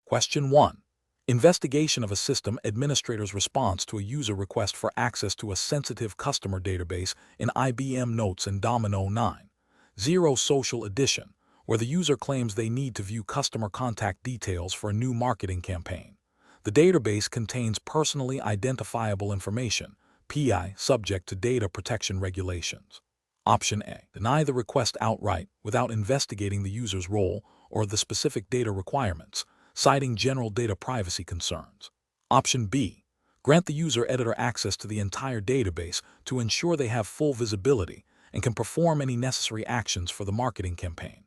Question 1. Investigation of a system administrator's response to a user request for access to a sensitive customer database in IBM Notes and Domino 9.0 Social Edition, where the user claims they need to view customer contact details for a new marketing campaign. The database contains personally identifiable information, PI, subject to data protection regulations. Option A. Deny the request outright without investigating the user's role or the specific data requirements, citing general data privacy concerns. Option B. Grant the user editor access to the entire database to ensure they have full visibility and can perform any necessary actions for the marketing campaign.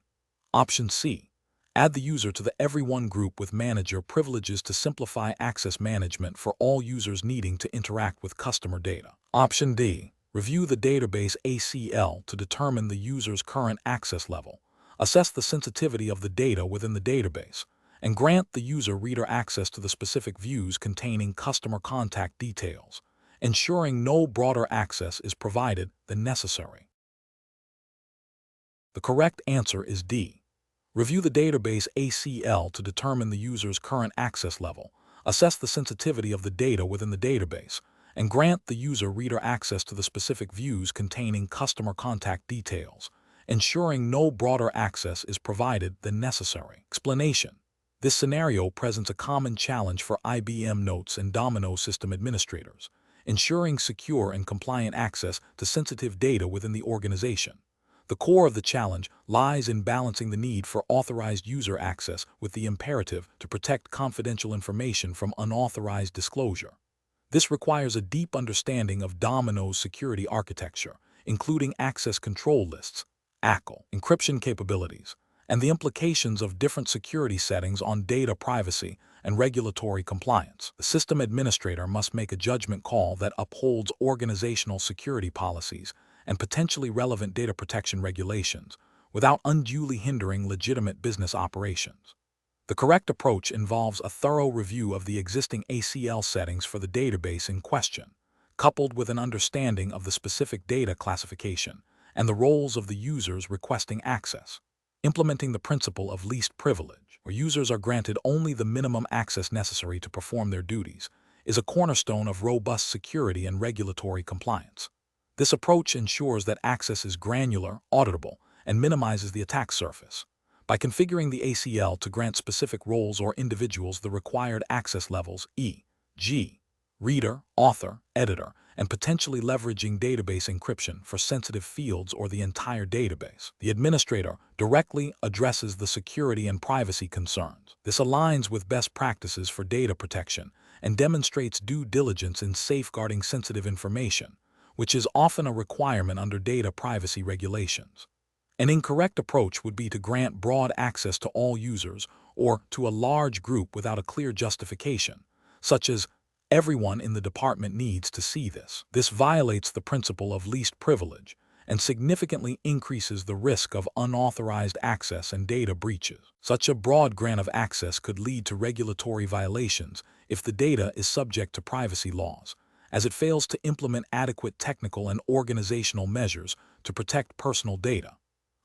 Option C. Add the user to the Everyone group with manager privileges to simplify access management for all users needing to interact with customer data. Option D. Review the database ACL to determine the user's current access level, assess the sensitivity of the data within the database, and grant the user reader access to the specific views containing customer contact details, ensuring no broader access is provided than necessary. The correct answer is D. Review the database ACL to determine the user's current access level, assess the sensitivity of the data within the database, and grant the user reader access to the specific views containing customer contact details, ensuring no broader access is provided than necessary. Explanation. This scenario presents a common challenge for IBM Notes and Domino system administrators, ensuring secure and compliant access to sensitive data within the organization. The core of the challenge lies in balancing the need for authorized user access with the imperative to protect confidential information from unauthorized disclosure. This requires a deep understanding of Domino's security architecture, including access control lists, ACL, encryption capabilities, and the implications of different security settings on data privacy and regulatory compliance. The system administrator must make a judgment call that upholds organizational security policies and potentially relevant data protection regulations without unduly hindering legitimate business operations. The correct approach involves a thorough review of the existing ACL settings for the database in question, coupled with an understanding of the specific data classification and the roles of the users requesting access. Implementing the principle of least privilege, where users are granted only the minimum access necessary to perform their duties, is a cornerstone of robust security and regulatory compliance. This approach ensures that access is granular, auditable, and minimizes the attack surface. By configuring the ACL to grant specific roles or individuals the required access levels, e.g., reader, author, editor, and potentially leveraging database encryption for sensitive fields or the entire database, the administrator directly addresses the security and privacy concerns. This aligns with best practices for data protection and demonstrates due diligence in safeguarding sensitive information, which is often a requirement under data privacy regulations. An incorrect approach would be to grant broad access to all users or to a large group without a clear justification, such as everyone in the department needs to see this. This violates the principle of least privilege and significantly increases the risk of unauthorized access and data breaches. Such a broad grant of access could lead to regulatory violations if the data is subject to privacy laws, as it fails to implement adequate technical and organizational measures to protect personal data.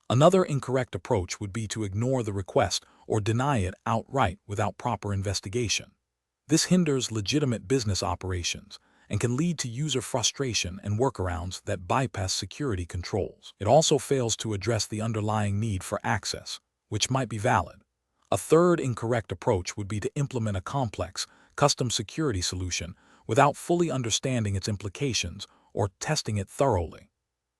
Another incorrect approach would be to ignore the request or deny it outright without proper investigation. This hinders legitimate business operations and can lead to user frustration and workarounds that bypass security controls. It also fails to address the underlying need for access, which might be valid. A third incorrect approach would be to implement a complex, custom security solution without fully understanding its implications or testing it thoroughly.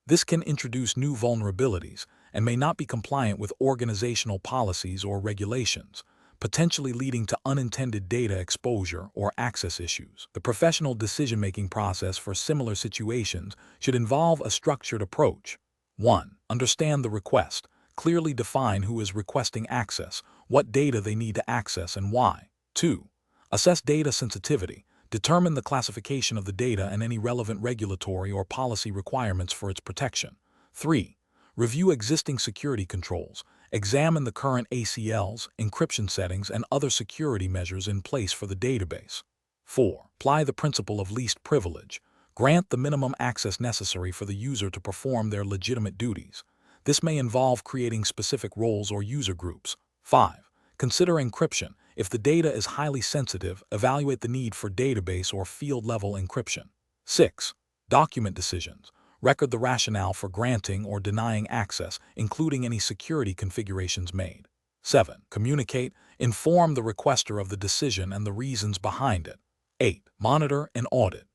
This can introduce new vulnerabilities and may not be compliant with organizational policies or regulations, potentially leading to unintended data exposure or access issues. The professional decision-making process for similar situations should involve a structured approach. 1. Understand the request. Clearly define who is requesting access, what data they need to access, and why. 2. Assess data sensitivity. Determine the classification of the data and any relevant regulatory or policy requirements for its protection. 3. Review existing security controls. Examine the current ACLs, encryption settings, and other security measures in place for the database. 4. Apply the principle of least privilege. Grant the minimum access necessary for the user to perform their legitimate duties. This may involve creating specific roles or user groups. 5. Consider encryption. If the data is highly sensitive, evaluate the need for database or field-level encryption. 6. Document decisions. Record the rationale for granting or denying access, including any security configurations made. 7. Communicate. Inform the requester of the decision and the reasons behind it. 8. Monitor and audit.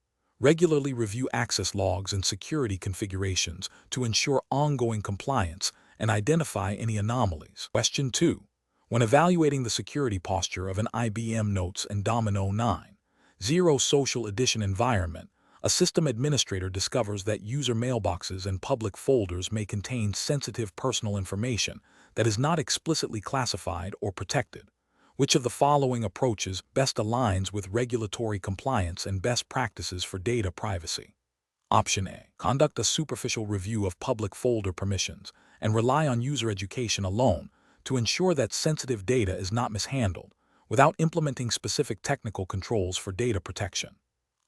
Regularly review access logs and security configurations to ensure ongoing compliance and identify any anomalies. Question 2. When evaluating the security posture of an IBM Notes and Domino 9.0 Social Edition environment, a system administrator discovers that user mailboxes and public folders may contain sensitive personal information that is not explicitly classified or protected. Which of the following approaches best aligns with regulatory compliance and best practices for data privacy? Option A. Conduct a superficial review of public folder permissions and rely on user education alone to ensure that sensitive data is not mishandled, without implementing specific technical controls for data protection.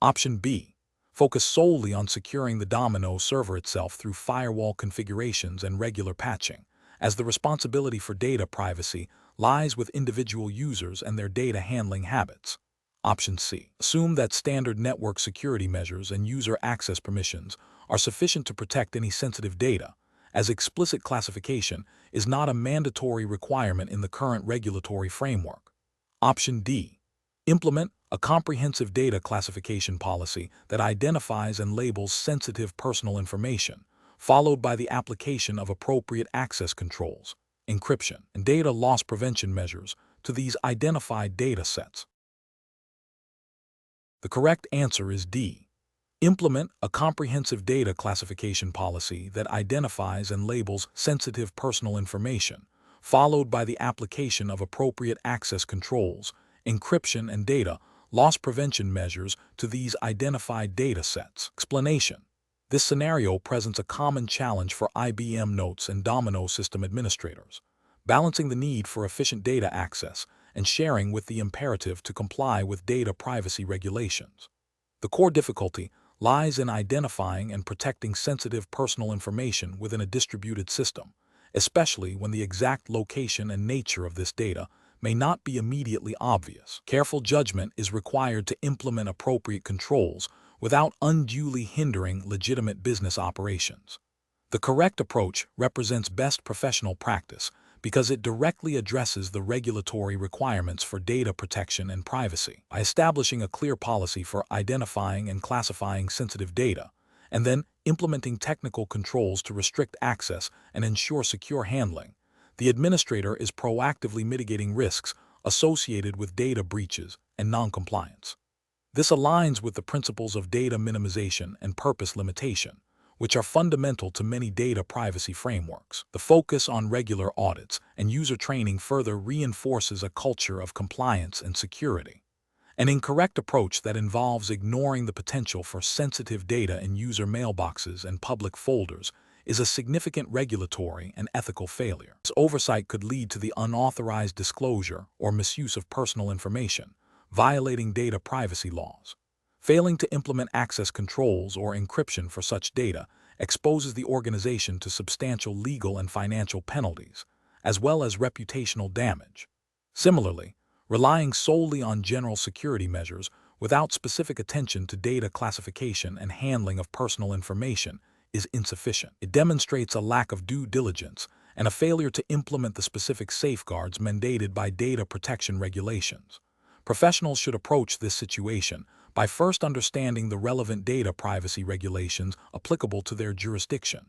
Option B. Focus solely on securing the Domino server itself through firewall configurations and regular patching, as the responsibility for data privacy lies with individual users and their data handling habits. Option C. Assume that standard network security measures and user access permissions are sufficient to protect any sensitive data, as explicit classification is not a mandatory requirement in the current regulatory framework. Option D. Implement a comprehensive data classification policy that identifies and labels sensitive personal information, followed by the application of appropriate access controls, encryption, and data loss prevention measures to these identified data sets. The correct answer is D. Implement a comprehensive data classification policy that identifies and labels sensitive personal information, followed by the application of appropriate access controls, encryption, and data loss prevention measures to these identified data sets. Explanation. This scenario presents a common challenge for IBM Notes and Domino system administrators, balancing the need for efficient data access and sharing with the imperative to comply with data privacy regulations. The core difficulty lies in identifying and protecting sensitive personal information within a distributed system, especially when the exact location and nature of this data may not be immediately obvious. Careful judgment is required to implement appropriate controls without unduly hindering legitimate business operations. The correct approach represents best professional practice because it directly addresses the regulatory requirements for data protection and privacy. By establishing a clear policy for identifying and classifying sensitive data, and then implementing technical controls to restrict access and ensure secure handling, the administrator is proactively mitigating risks associated with data breaches and noncompliance. This aligns with the principles of data minimization and purpose limitation, which are fundamental to many data privacy frameworks. The focus on regular audits and user training further reinforces a culture of compliance and security. An incorrect approach that involves ignoring the potential for sensitive data in user mailboxes and public folders is a significant regulatory and ethical failure. This oversight could lead to the unauthorized disclosure or misuse of personal information, violating data privacy laws. Failing to implement access controls or encryption for such data exposes the organization to substantial legal and financial penalties, as well as reputational damage. Similarly, relying solely on general security measures without specific attention to data classification and handling of personal information is insufficient. It demonstrates a lack of due diligence and a failure to implement the specific safeguards mandated by data protection regulations. Professionals should approach this situation by first understanding the relevant data privacy regulations applicable to their jurisdiction.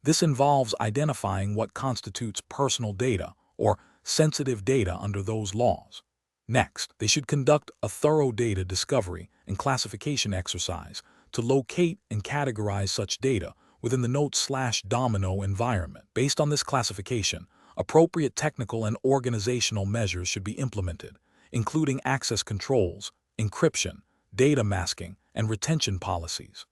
This involves identifying what constitutes personal data or sensitive data under those laws. Next, they should conduct a thorough data discovery and classification exercise to locate and categorize such data within the Notes/Domino environment. Based on this classification, appropriate technical and organizational measures should be implemented, including access controls, encryption, data masking, and retention policies.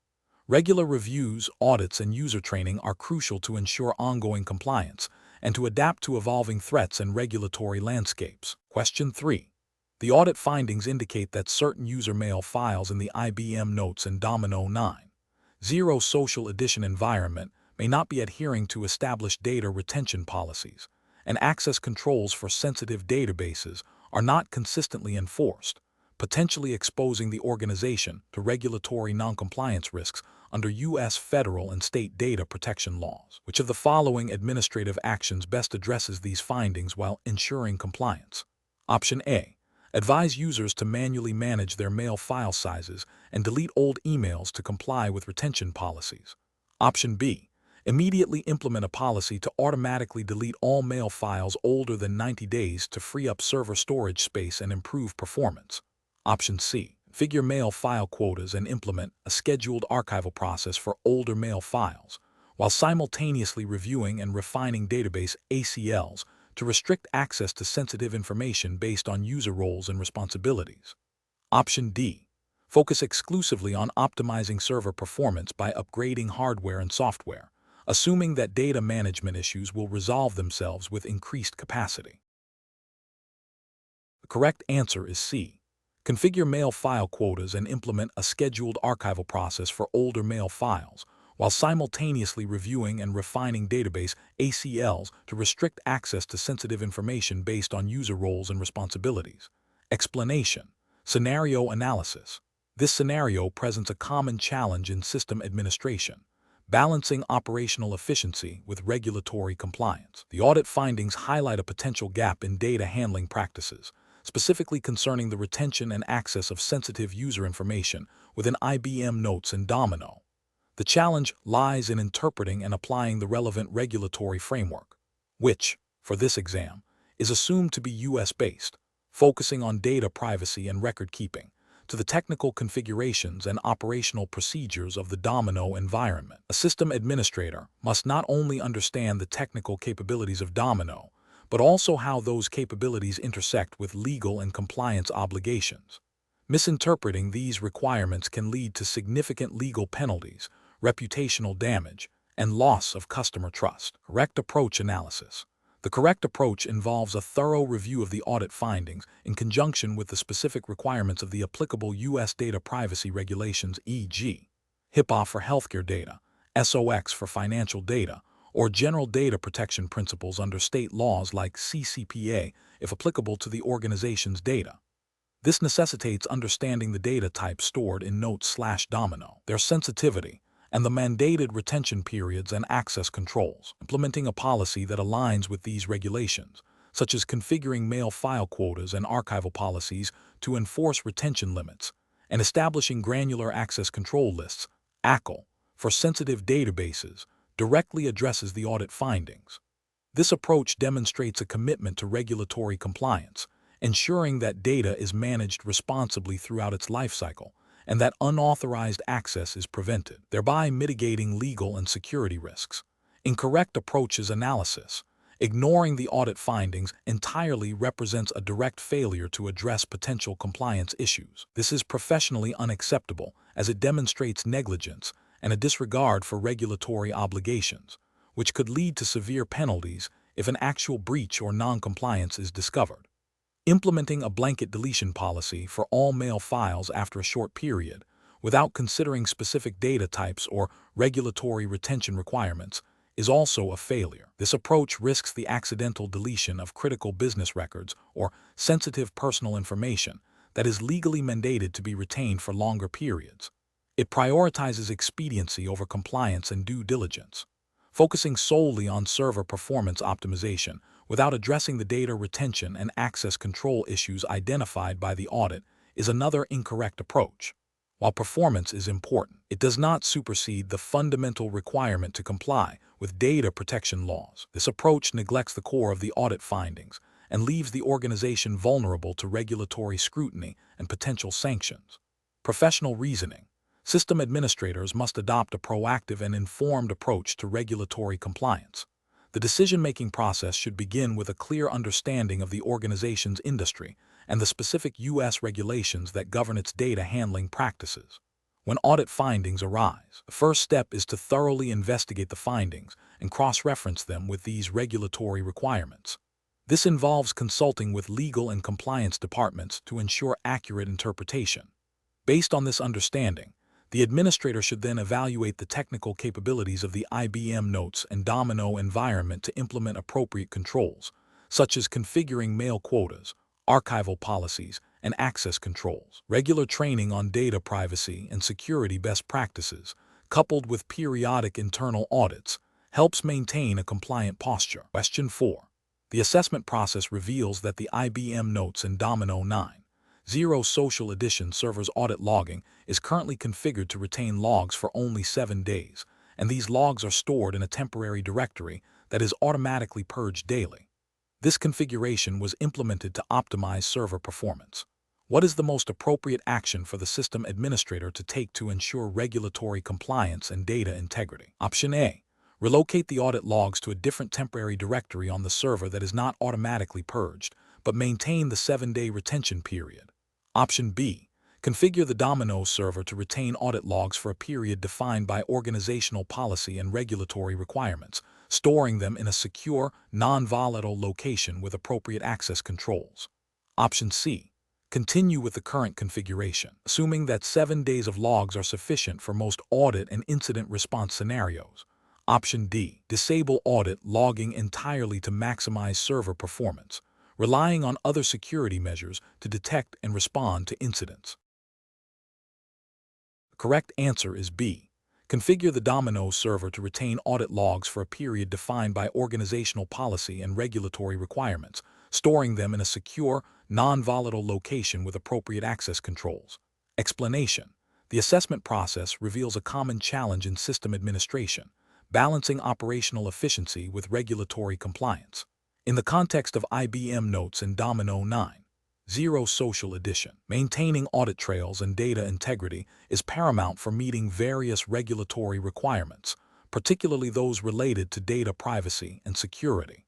Regular reviews, audits, and user training are crucial to ensure ongoing compliance and to adapt to evolving threats and regulatory landscapes. Question 3. The audit findings indicate that certain user mail files in the IBM Notes and Domino 9.0 Social Edition environment may not be adhering to established data retention policies, and access controls for sensitive databases are not consistently enforced, potentially exposing the organization to regulatory noncompliance risks under U.S. federal and state data protection laws. Which of the following administrative actions best addresses these findings while ensuring compliance? Option A. Advise users to manually manage their mail file sizes and delete old emails to comply with retention policies. Option B. Immediately implement a policy to automatically delete all mail files older than 90 days to free up server storage space and improve performance. Option C. Configure mail file quotas and implement a scheduled archival process for older mail files, while simultaneously reviewing and refining database ACLs to restrict access to sensitive information based on user roles and responsibilities. Option D. Focus exclusively on optimizing server performance by upgrading hardware and software, assuming that data management issues will resolve themselves with increased capacity. The correct answer is C. Configure mail file quotas and implement a scheduled archival process for older mail files, while simultaneously reviewing and refining database ACLs to restrict access to sensitive information based on user roles and responsibilities. Explanation. Scenario analysis. This scenario presents a common challenge in system administration, balancing operational efficiency with regulatory compliance. The audit findings highlight a potential gap in data handling practices, specifically concerning the retention and access of sensitive user information within IBM Notes and Domino. The challenge lies in interpreting and applying the relevant regulatory framework, which, for this exam, is assumed to be US-based, focusing on data privacy and record keeping, to the technical configurations and operational procedures of the Domino environment. A system administrator must not only understand the technical capabilities of Domino, but also how those capabilities intersect with legal and compliance obligations. Misinterpreting these requirements can lead to significant legal penalties, reputational damage, and loss of customer trust. Correct approach analysis. The correct approach involves a thorough review of the audit findings in conjunction with the specific requirements of the applicable U.S. data privacy regulations, e.g., HIPAA for healthcare data, SOX for financial data, or general data protection principles under state laws like CCPA if applicable to the organization's data. This necessitates understanding the data type stored in Notes/Domino, their sensitivity, and the mandated retention periods and access controls. Implementing a policy that aligns with these regulations, such as configuring mail file quotas and archival policies to enforce retention limits, and establishing granular access control lists, ACL, for sensitive databases, directly addresses the audit findings. This approach demonstrates a commitment to regulatory compliance, ensuring that data is managed responsibly throughout its lifecycle, and that unauthorized access is prevented, thereby mitigating legal and security risks. Incorrect approaches analysis. Ignoring the audit findings entirely represents a direct failure to address potential compliance issues. This is professionally unacceptable, as it demonstrates negligence and a disregard for regulatory obligations, which could lead to severe penalties if an actual breach or non-compliance is discovered. Implementing a blanket deletion policy for all mail files after a short period, without considering specific data types or regulatory retention requirements, is also a failure. This approach risks the accidental deletion of critical business records or sensitive personal information that is legally mandated to be retained for longer periods. It prioritizes expediency over compliance and due diligence, focusing solely on server performance optimization without addressing the data retention and access control issues identified by the audit is another incorrect approach. While performance is important, it does not supersede the fundamental requirement to comply with data protection laws. This approach neglects the core of the audit findings and leaves the organization vulnerable to regulatory scrutiny and potential sanctions. Professional reasoning. System administrators must adopt a proactive and informed approach to regulatory compliance. The decision-making process should begin with a clear understanding of the organization's industry and the specific U.S. regulations that govern its data handling practices. When audit findings arise, the first step is to thoroughly investigate the findings and cross-reference them with these regulatory requirements. This involves consulting with legal and compliance departments to ensure accurate interpretation. Based on this understanding, the administrator should then evaluate the technical capabilities of the IBM Notes and Domino environment to implement appropriate controls, such as configuring mail quotas, archival policies, and access controls. Regular training on data privacy and security best practices, coupled with periodic internal audits, helps maintain a compliant posture. Question 4. The assessment process reveals that the IBM Notes and Domino 9.0 Social Edition server's audit logging is currently configured to retain logs for only 7 days, and these logs are stored in a temporary directory that is automatically purged daily. This configuration was implemented to optimize server performance. What is the most appropriate action for the system administrator to take to ensure regulatory compliance and data integrity? Option A. Relocate the audit logs to a different temporary directory on the server that is not automatically purged, but maintain the 7-day retention period. Option B. Configure the Domino server to retain audit logs for a period defined by organizational policy and regulatory requirements, storing them in a secure, non-volatile location with appropriate access controls. Option C. Continue with the current configuration, assuming that 7 days of logs are sufficient for most audit and incident response scenarios. Option D. Disable audit logging entirely to maximize server performance, relying on other security measures to detect and respond to incidents. The correct answer is B. Configure the Domino server to retain audit logs for a period defined by organizational policy and regulatory requirements, storing them in a secure, non-volatile location with appropriate access controls. Explanation. The assessment process reveals a common challenge in system administration, balancing operational efficiency with regulatory compliance. In the context of IBM Notes and Domino 9.0 Social Edition, maintaining audit trails and data integrity is paramount for meeting various regulatory requirements, particularly those related to data privacy and security.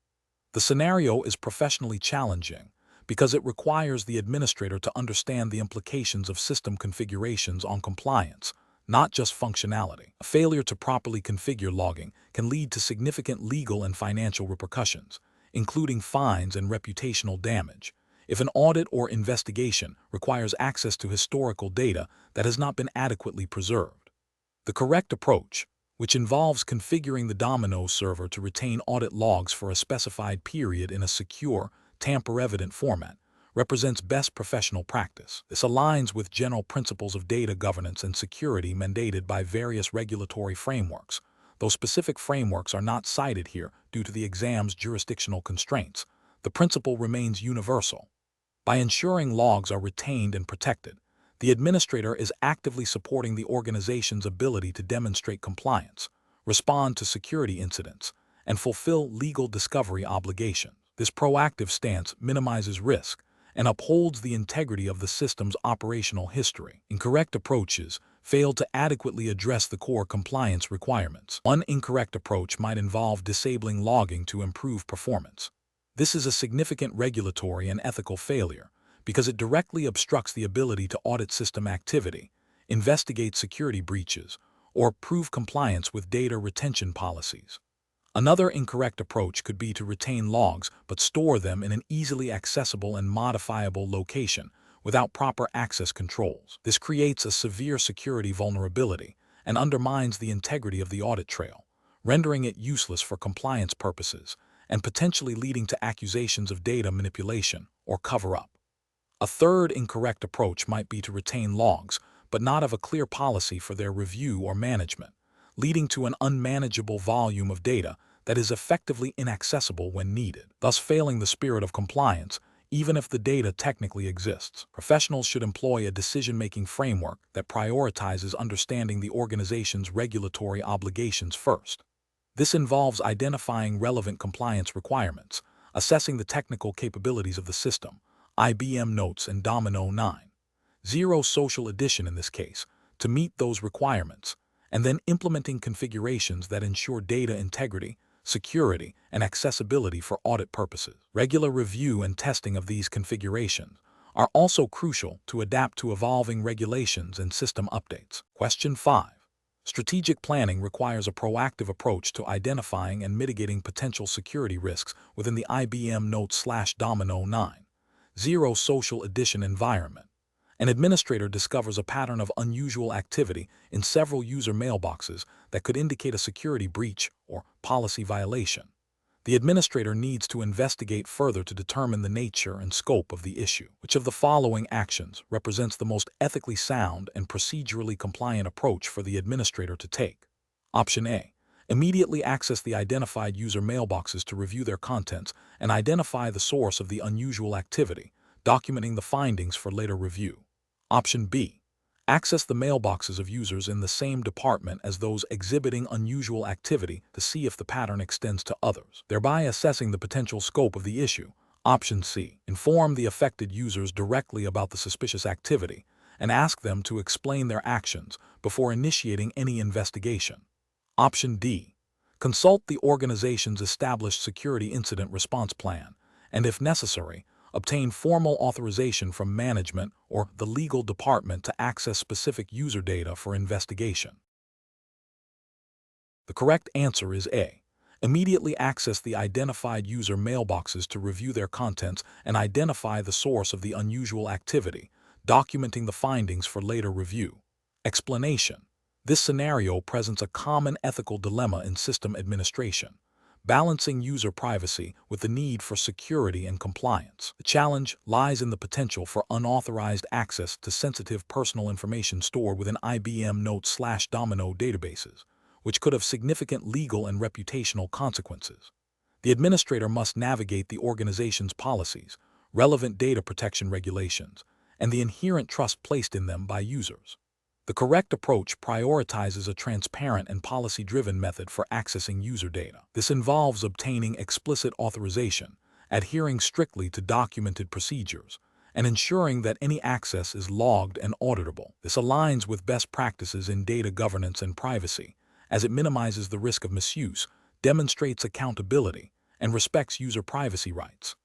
The scenario is professionally challenging because it requires the administrator to understand the implications of system configurations on compliance, not just functionality. A failure to properly configure logging can lead to significant legal and financial repercussions, including fines and reputational damage, if an audit or investigation requires access to historical data that has not been adequately preserved. The correct approach, which involves configuring the Domino server to retain audit logs for a specified period in a secure, tamper-evident format, represents best professional practice. This aligns with general principles of data governance and security mandated by various regulatory frameworks, though specific frameworks are not cited here due to the exam's jurisdictional constraints. The principle remains universal. By ensuring logs are retained and protected, the administrator is actively supporting the organization's ability to demonstrate compliance, respond to security incidents, and fulfill legal discovery obligations. This proactive stance minimizes risk and upholds the integrity of the system's operational history. Incorrect approaches fail to adequately address the core compliance requirements. One incorrect approach might involve disabling logging to improve performance. This is a significant regulatory and ethical failure because it directly obstructs the ability to audit system activity, investigate security breaches, or prove compliance with data retention policies. Another incorrect approach could be to retain logs but store them in an easily accessible and modifiable location without proper access controls. This creates a severe security vulnerability and undermines the integrity of the audit trail, rendering it useless for compliance purposes and potentially leading to accusations of data manipulation or cover-up. A third incorrect approach might be to retain logs, but not have a clear policy for their review or management, leading to an unmanageable volume of data that is effectively inaccessible when needed, thus failing the spirit of compliance, even if the data technically exists. Professionals should employ a decision-making framework that prioritizes understanding the organization's regulatory obligations first. This involves identifying relevant compliance requirements, assessing the technical capabilities of the system, IBM Notes and Domino 9.0 Social Edition in this case, to meet those requirements, and then implementing configurations that ensure data integrity, security, and accessibility for audit purposes. Regular review and testing of these configurations are also crucial to adapt to evolving regulations and system updates. Question 5. Strategic planning requires a proactive approach to identifying and mitigating potential security risks within the IBM Notes/Domino 9.0 Social Edition environment. An administrator discovers a pattern of unusual activity in several user mailboxes that could indicate a security breach or policy violation. The administrator needs to investigate further to determine the nature and scope of the issue. Which of the following actions represents the most ethically sound and procedurally compliant approach for the administrator to take? Option A. Immediately access the identified user mailboxes to review their contents and identify the source of the unusual activity, documenting the findings for later review. Option B. Access the mailboxes of users in the same department as those exhibiting unusual activity to see if the pattern extends to others, thereby assessing the potential scope of the issue. Option C. Inform the affected users directly about the suspicious activity and ask them to explain their actions before initiating any investigation. Option D. Consult the organization's established security incident response plan, and if necessary, obtain formal authorization from management or the legal department to access specific user data for investigation. The correct answer is A. Immediately access the identified user mailboxes to review their contents and identify the source of the unusual activity, documenting the findings for later review. Explanation. This scenario presents a common ethical dilemma in system administration, balancing user privacy with the need for security and compliance. The challenge lies in the potential for unauthorized access to sensitive personal information stored within IBM Notes/Domino databases, which could have significant legal and reputational consequences. The administrator must navigate the organization's policies, relevant data protection regulations, and the inherent trust placed in them by users. The correct approach prioritizes a transparent and policy-driven method for accessing user data. This involves obtaining explicit authorization, adhering strictly to documented procedures, and ensuring that any access is logged and auditable. This aligns with best practices in data governance and privacy, as it minimizes the risk of misuse, demonstrates accountability, and respects user privacy rights.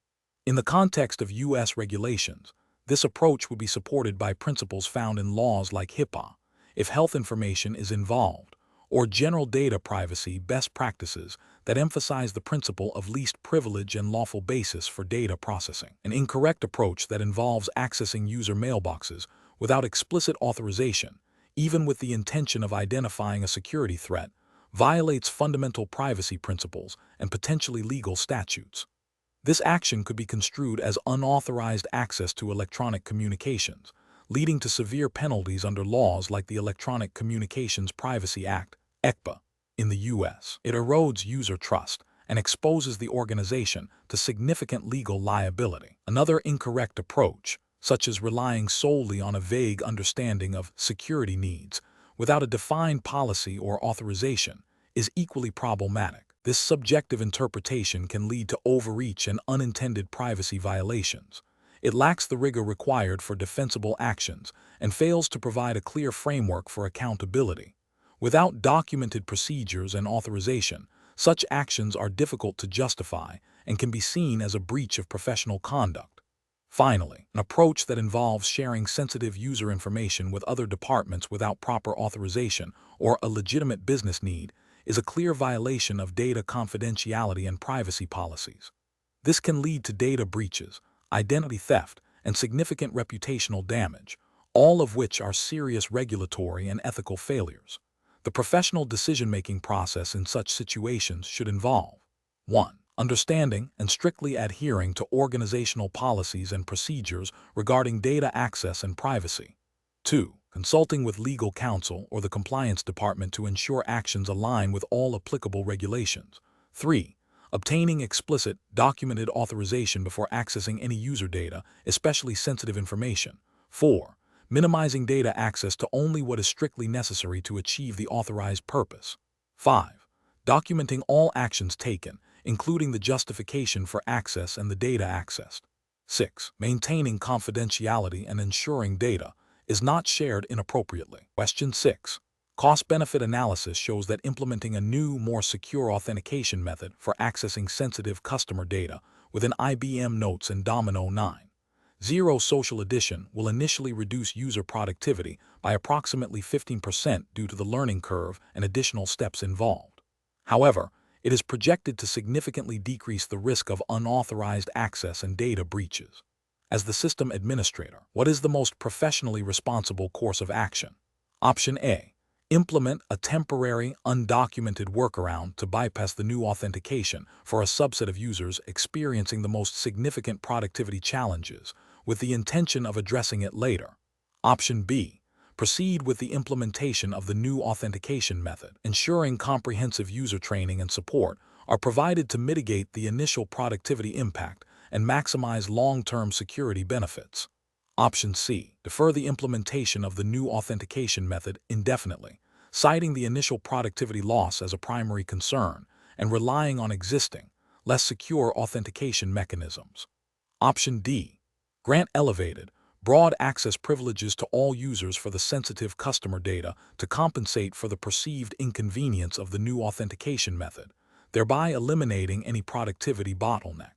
In the context of U.S. regulations, this approach would be supported by principles found in laws like HIPAA, if health information is involved, or general data privacy best practices that emphasize the principle of least privilege and lawful basis for data processing. An incorrect approach that involves accessing user mailboxes without explicit authorization, even with the intention of identifying a security threat, violates fundamental privacy principles and potentially legal statutes. This action could be construed as unauthorized access to electronic communications, leading to severe penalties under laws like the Electronic Communications Privacy Act, ECPA, in the U.S. It erodes user trust and exposes the organization to significant legal liability. Another incorrect approach, such as relying solely on a vague understanding of security needs without a defined policy or authorization, is equally problematic. This subjective interpretation can lead to overreach and unintended privacy violations. It lacks the rigor required for defensible actions and fails to provide a clear framework for accountability. Without documented procedures and authorization, such actions are difficult to justify and can be seen as a breach of professional conduct. Finally, an approach that involves sharing sensitive user information with other departments without proper authorization or a legitimate business need is a clear violation of data confidentiality and privacy policies. This can lead to data breaches, identity theft, and significant reputational damage, all of which are serious regulatory and ethical failures. The professional decision-making process in such situations should involve 1. Understanding and strictly adhering to organizational policies and procedures regarding data access and privacy. 2. Consulting with legal counsel or the compliance department to ensure actions align with all applicable regulations. 3. Obtaining explicit, documented authorization before accessing any user data, especially sensitive information. 4. Minimizing data access to only what is strictly necessary to achieve the authorized purpose. 5. Documenting all actions taken, including the justification for access and the data accessed. 6. Maintaining confidentiality and ensuring data is not shared inappropriately. Question 6. Cost-benefit analysis shows that implementing a new, more secure authentication method for accessing sensitive customer data within IBM Notes and Domino 9.0 Social Edition will initially reduce user productivity by approximately 15% due to the learning curve and additional steps involved. However, it is projected to significantly decrease the risk of unauthorized access and data breaches. As the system administrator, what is the most professionally responsible course of action? Option A. Implement a temporary, undocumented workaround to bypass the new authentication for a subset of users experiencing the most significant productivity challenges, with the intention of addressing it later. Option B. Proceed with the implementation of the new authentication method, ensuring comprehensive user training and support are provided to mitigate the initial productivity impact and maximize long-term security benefits. Option C. Defer the implementation of the new authentication method indefinitely, citing the initial productivity loss as a primary concern and relying on existing, less secure authentication mechanisms. Option D. Grant elevated, broad access privileges to all users for the sensitive customer data to compensate for the perceived inconvenience of the new authentication method, thereby eliminating any productivity bottleneck.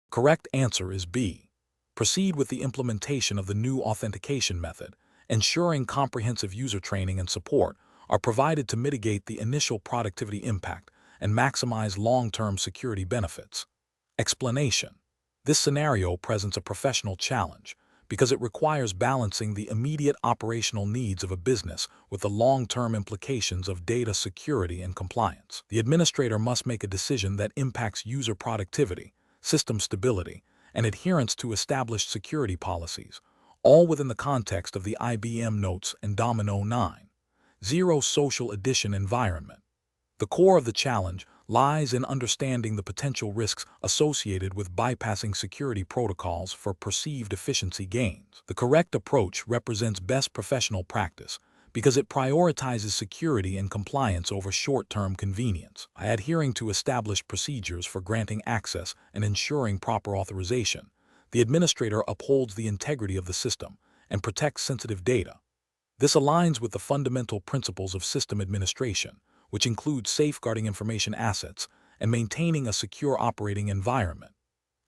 Correct answer is B. Proceed with the implementation of the new authentication method, ensuring comprehensive user training and support are provided to mitigate the initial productivity impact and maximize long-term security benefits. Explanation. This scenario presents a professional challenge because it requires balancing the immediate operational needs of a business with the long-term implications of data security and compliance. The administrator must make a decision that impacts user productivity, system stability, and adherence to established security policies, all within the context of the IBM Notes and Domino 9.0 Social Edition environment. The core of the challenge lies in understanding the potential risks associated with bypassing security protocols for perceived efficiency gains. The correct approach represents best professional practice because it prioritizes security and compliance over short-term convenience. By adhering to established procedures for granting access and ensuring proper authorization, the administrator upholds the integrity of the system and protects sensitive data. This aligns with the fundamental principles of system administration, which includes safeguarding information assets and maintaining a secure operating environment.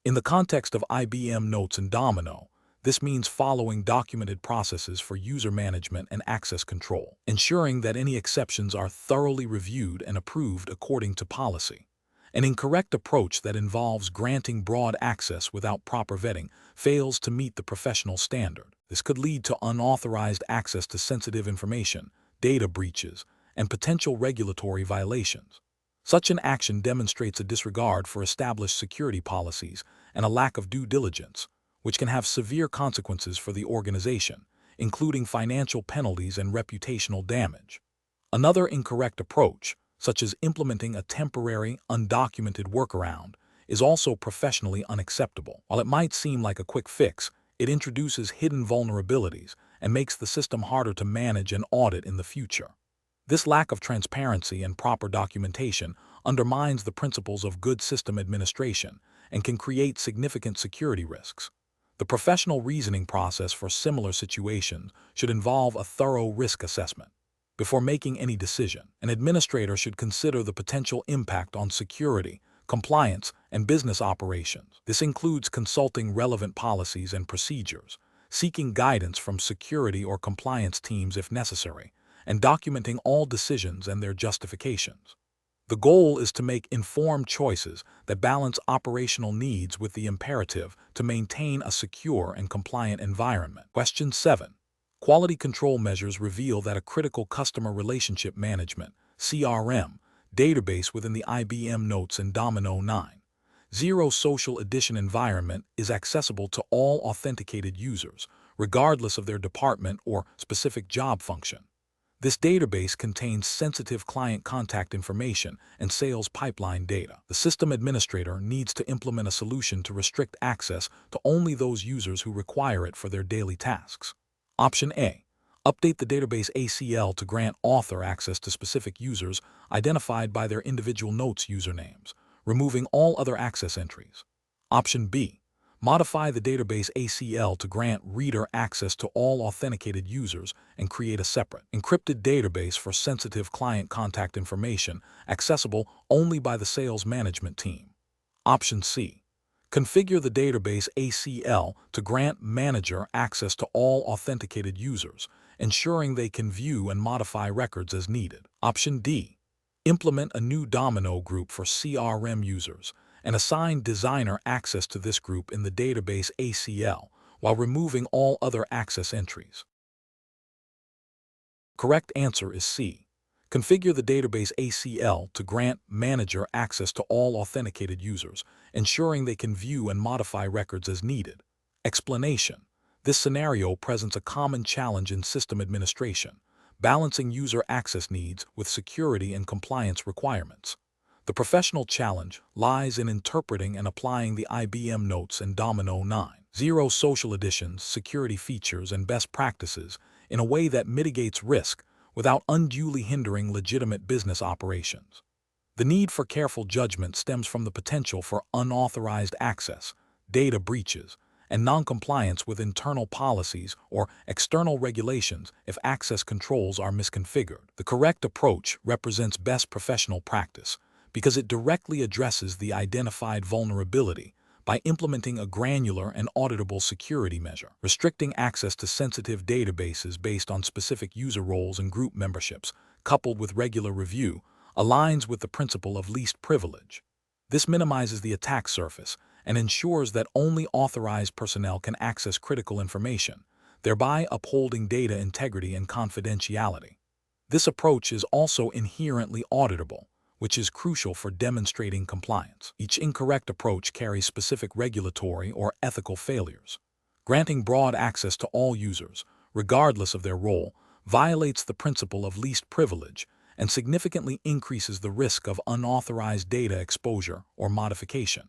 In the context of IBM Notes and Domino, this means following documented processes for user management and access control, ensuring that any exceptions are thoroughly reviewed and approved according to policy. An incorrect approach that involves granting broad access without proper vetting fails to meet the professional standard. This could lead to unauthorized access to sensitive information, data breaches, and potential regulatory violations. Such an action demonstrates a disregard for established security policies and a lack of due diligence, which can have severe consequences for the organization, including financial penalties and reputational damage. Another incorrect approach, such as implementing a temporary, undocumented workaround, is also professionally unacceptable. While it might seem like a quick fix, it introduces hidden vulnerabilities and makes the system harder to manage and audit in the future. This lack of transparency and proper documentation undermines the principles of good system administration and can create significant security risks. The professional reasoning process for similar situations should involve a thorough risk assessment. Before making any decision, an administrator should consider the potential impact on security, compliance, and business operations. This includes consulting relevant policies and procedures, seeking guidance from security or compliance teams if necessary, and documenting all decisions and their justifications. The goal is to make informed choices that balance operational needs with the imperative to maintain a secure and compliant environment. Question 7. Quality control measures reveal that a critical customer relationship management (CRM) database within the IBM Notes and Domino 9.0 Social Edition environment is accessible to all authenticated users, regardless of their department or specific job function. This database contains sensitive client contact information and sales pipeline data. The system administrator needs to implement a solution to restrict access to only those users who require it for their daily tasks. Option A. Update the database ACL to grant author access to specific users identified by their individual notes usernames, removing all other access entries. Option B. Modify the database ACL to grant reader access to all authenticated users and create a separate, encrypted database for sensitive client contact information accessible only by the sales management team. Option C. Configure the database ACL to grant manager access to all authenticated users, ensuring they can view and modify records as needed. Option D. Implement a new Domino group for CRM users and assign designer access to this group in the database ACL while removing all other access entries. correct answer is C. Configure the database ACL to grant manager access to all authenticated users, ensuring they can view and modify records as needed. Explanation. This scenario presents a common challenge in system administration, balancing user access needs with security and compliance requirements. The professional challenge lies in interpreting and applying the IBM Notes and Domino 9.0 social edition's security features and best practices in a way that mitigates risk without unduly hindering legitimate business operations. The need for careful judgment stems from the potential for unauthorized access, data breaches, and noncompliance with internal policies or external regulations if access controls are misconfigured. The correct approach represents best professional practice because it directly addresses the identified vulnerability by implementing a granular and auditable security measure. Restricting access to sensitive databases based on specific user roles and group memberships, coupled with regular review, aligns with the principle of least privilege. This minimizes the attack surface and ensures that only authorized personnel can access critical information, thereby upholding data integrity and confidentiality. This approach is also inherently auditable, which is crucial for demonstrating compliance. Each incorrect approach carries specific regulatory or ethical failures. Granting broad access to all users, regardless of their role, violates the principle of least privilege and significantly increases the risk of unauthorized data exposure or modification.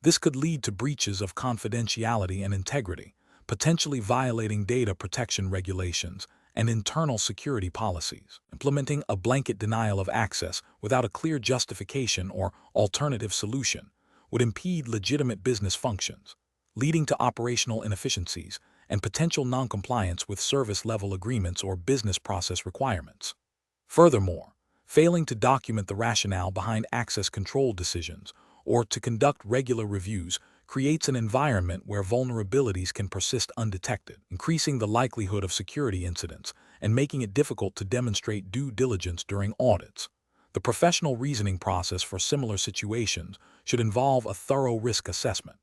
This could lead to breaches of confidentiality and integrity, potentially violating data protection regulations and internal security policies. Implementing a blanket denial of access without a clear justification or alternative solution would impede legitimate business functions, leading to operational inefficiencies and potential noncompliance with service-level agreements or business process requirements. Furthermore, failing to document the rationale behind access control decisions or to conduct regular reviews creates an environment where vulnerabilities can persist undetected, increasing the likelihood of security incidents and making it difficult to demonstrate due diligence during audits. The professional reasoning process for similar situations should involve a thorough risk assessment.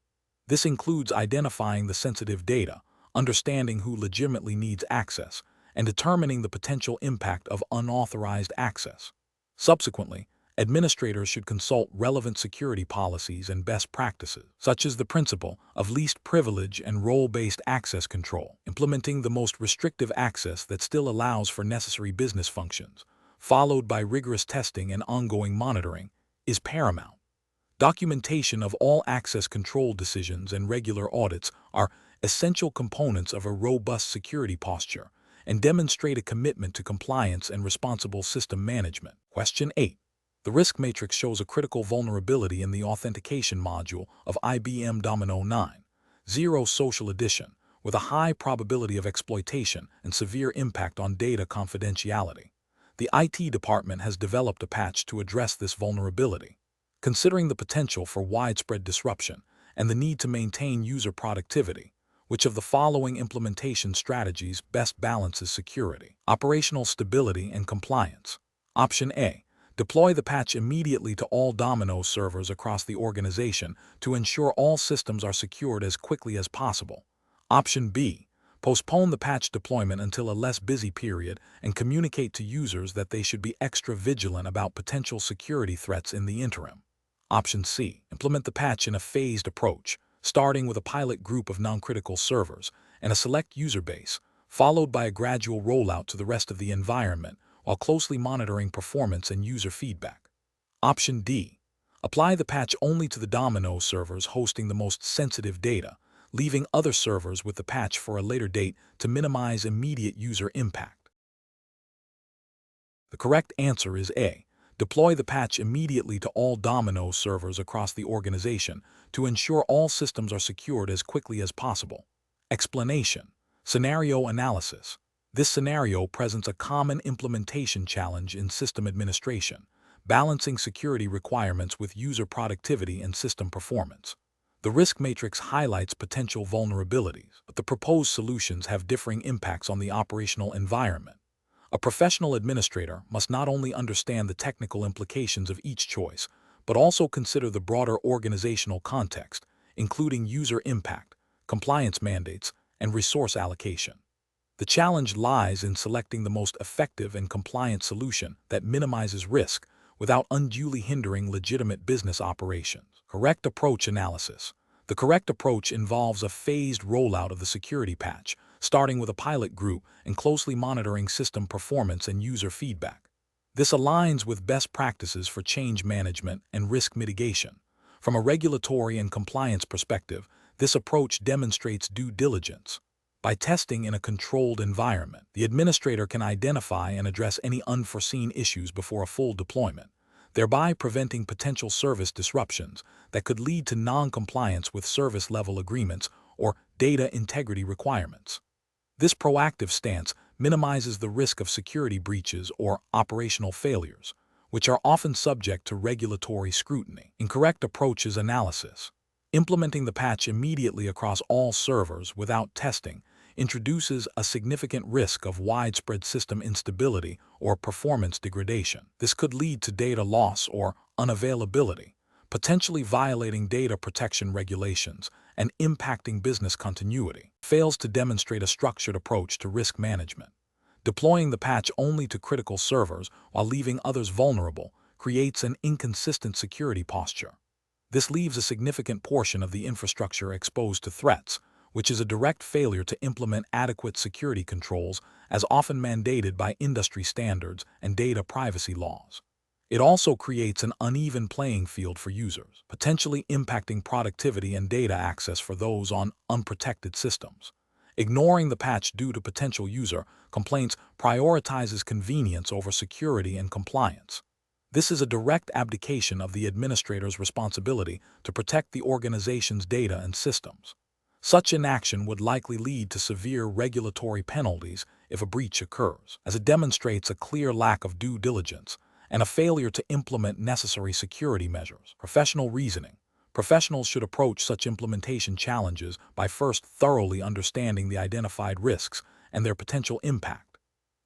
This includes identifying the sensitive data, understanding who legitimately needs access, and determining the potential impact of unauthorized access. Subsequently, administrators should consult relevant security policies and best practices, such as the principle of least privilege and role-based access control. Implementing the most restrictive access that still allows for necessary business functions, followed by rigorous testing and ongoing monitoring, is paramount. Documentation of all access control decisions and regular audits are essential components of a robust security posture and demonstrate a commitment to compliance and responsible system management. Question 8. The risk matrix shows a critical vulnerability in the authentication module of IBM Domino 9.0 Social Edition, with a high probability of exploitation and severe impact on data confidentiality. The IT department has developed a patch to address this vulnerability. Considering the potential for widespread disruption and the need to maintain user productivity, which of the following implementation strategies best balances security, operational stability, and compliance? Option A. Deploy the patch immediately to all Domino servers across the organization to ensure all systems are secured as quickly as possible. Option B. Postpone the patch deployment until a less busy period and communicate to users that they should be extra vigilant about potential security threats in the interim. Option C. Implement the patch in a phased approach, starting with a pilot group of non-critical servers and a select user base, followed by a gradual rollout to the rest of the environment while closely monitoring performance and user feedback. Option D. Apply the patch only to the Domino servers hosting the most sensitive data, leaving other servers with the patch for a later date to minimize immediate user impact. The correct answer is A. Deploy the patch immediately to all Domino servers across the organization to ensure all systems are secured as quickly as possible. Explanation. Scenario analysis. This scenario presents a common implementation challenge in system administration, balancing security requirements with user productivity and system performance. The risk matrix highlights potential vulnerabilities, but the proposed solutions have differing impacts on the operational environment. A professional administrator must not only understand the technical implications of each choice, but also consider the broader organizational context, including user impact, compliance mandates, and resource allocation. The challenge lies in selecting the most effective and compliant solution that minimizes risk without unduly hindering legitimate business operations. Correct approach analysis. The correct approach involves a phased rollout of the security patch, starting with a pilot group and closely monitoring system performance and user feedback. This aligns with best practices for change management and risk mitigation. From a regulatory and compliance perspective, this approach demonstrates due diligence. By testing in a controlled environment, the administrator can identify and address any unforeseen issues before a full deployment, thereby preventing potential service disruptions that could lead to non-compliance with service-level agreements or data integrity requirements. This proactive stance minimizes the risk of security breaches or operational failures, which are often subject to regulatory scrutiny. Incorrect approaches analysis. Implementing the patch immediately across all servers without testing introduces a significant risk of widespread system instability or performance degradation. This could lead to data loss or unavailability, potentially violating data protection regulations and impacting business continuity. Fails to demonstrate a structured approach to risk management. Deploying the patch only to critical servers while leaving others vulnerable creates an inconsistent security posture. This leaves a significant portion of the infrastructure exposed to threats, which is a direct failure to implement adequate security controls as often mandated by industry standards and data privacy laws. It also creates an uneven playing field for users, potentially impacting productivity and data access for those on unprotected systems. Ignoring the patch due to potential user complaints prioritizes convenience over security and compliance. This is a direct abdication of the administrator's responsibility to protect the organization's data and systems. Such inaction would likely lead to severe regulatory penalties if a breach occurs, as it demonstrates a clear lack of due diligence and a failure to implement necessary security measures. Professional reasoning. Professionals should approach such implementation challenges by first thoroughly understanding the identified risks and their potential impact.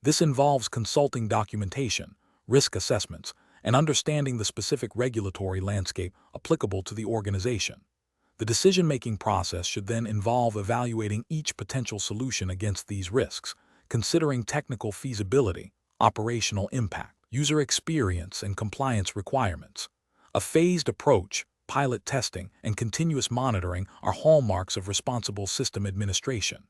This involves consulting documentation, risk assessments, and understanding the specific regulatory landscape applicable to the organization. The decision-making process should then involve evaluating each potential solution against these risks, considering technical feasibility, operational impact, user experience, and compliance requirements. A phased approach, pilot testing, and continuous monitoring are hallmarks of responsible system administration.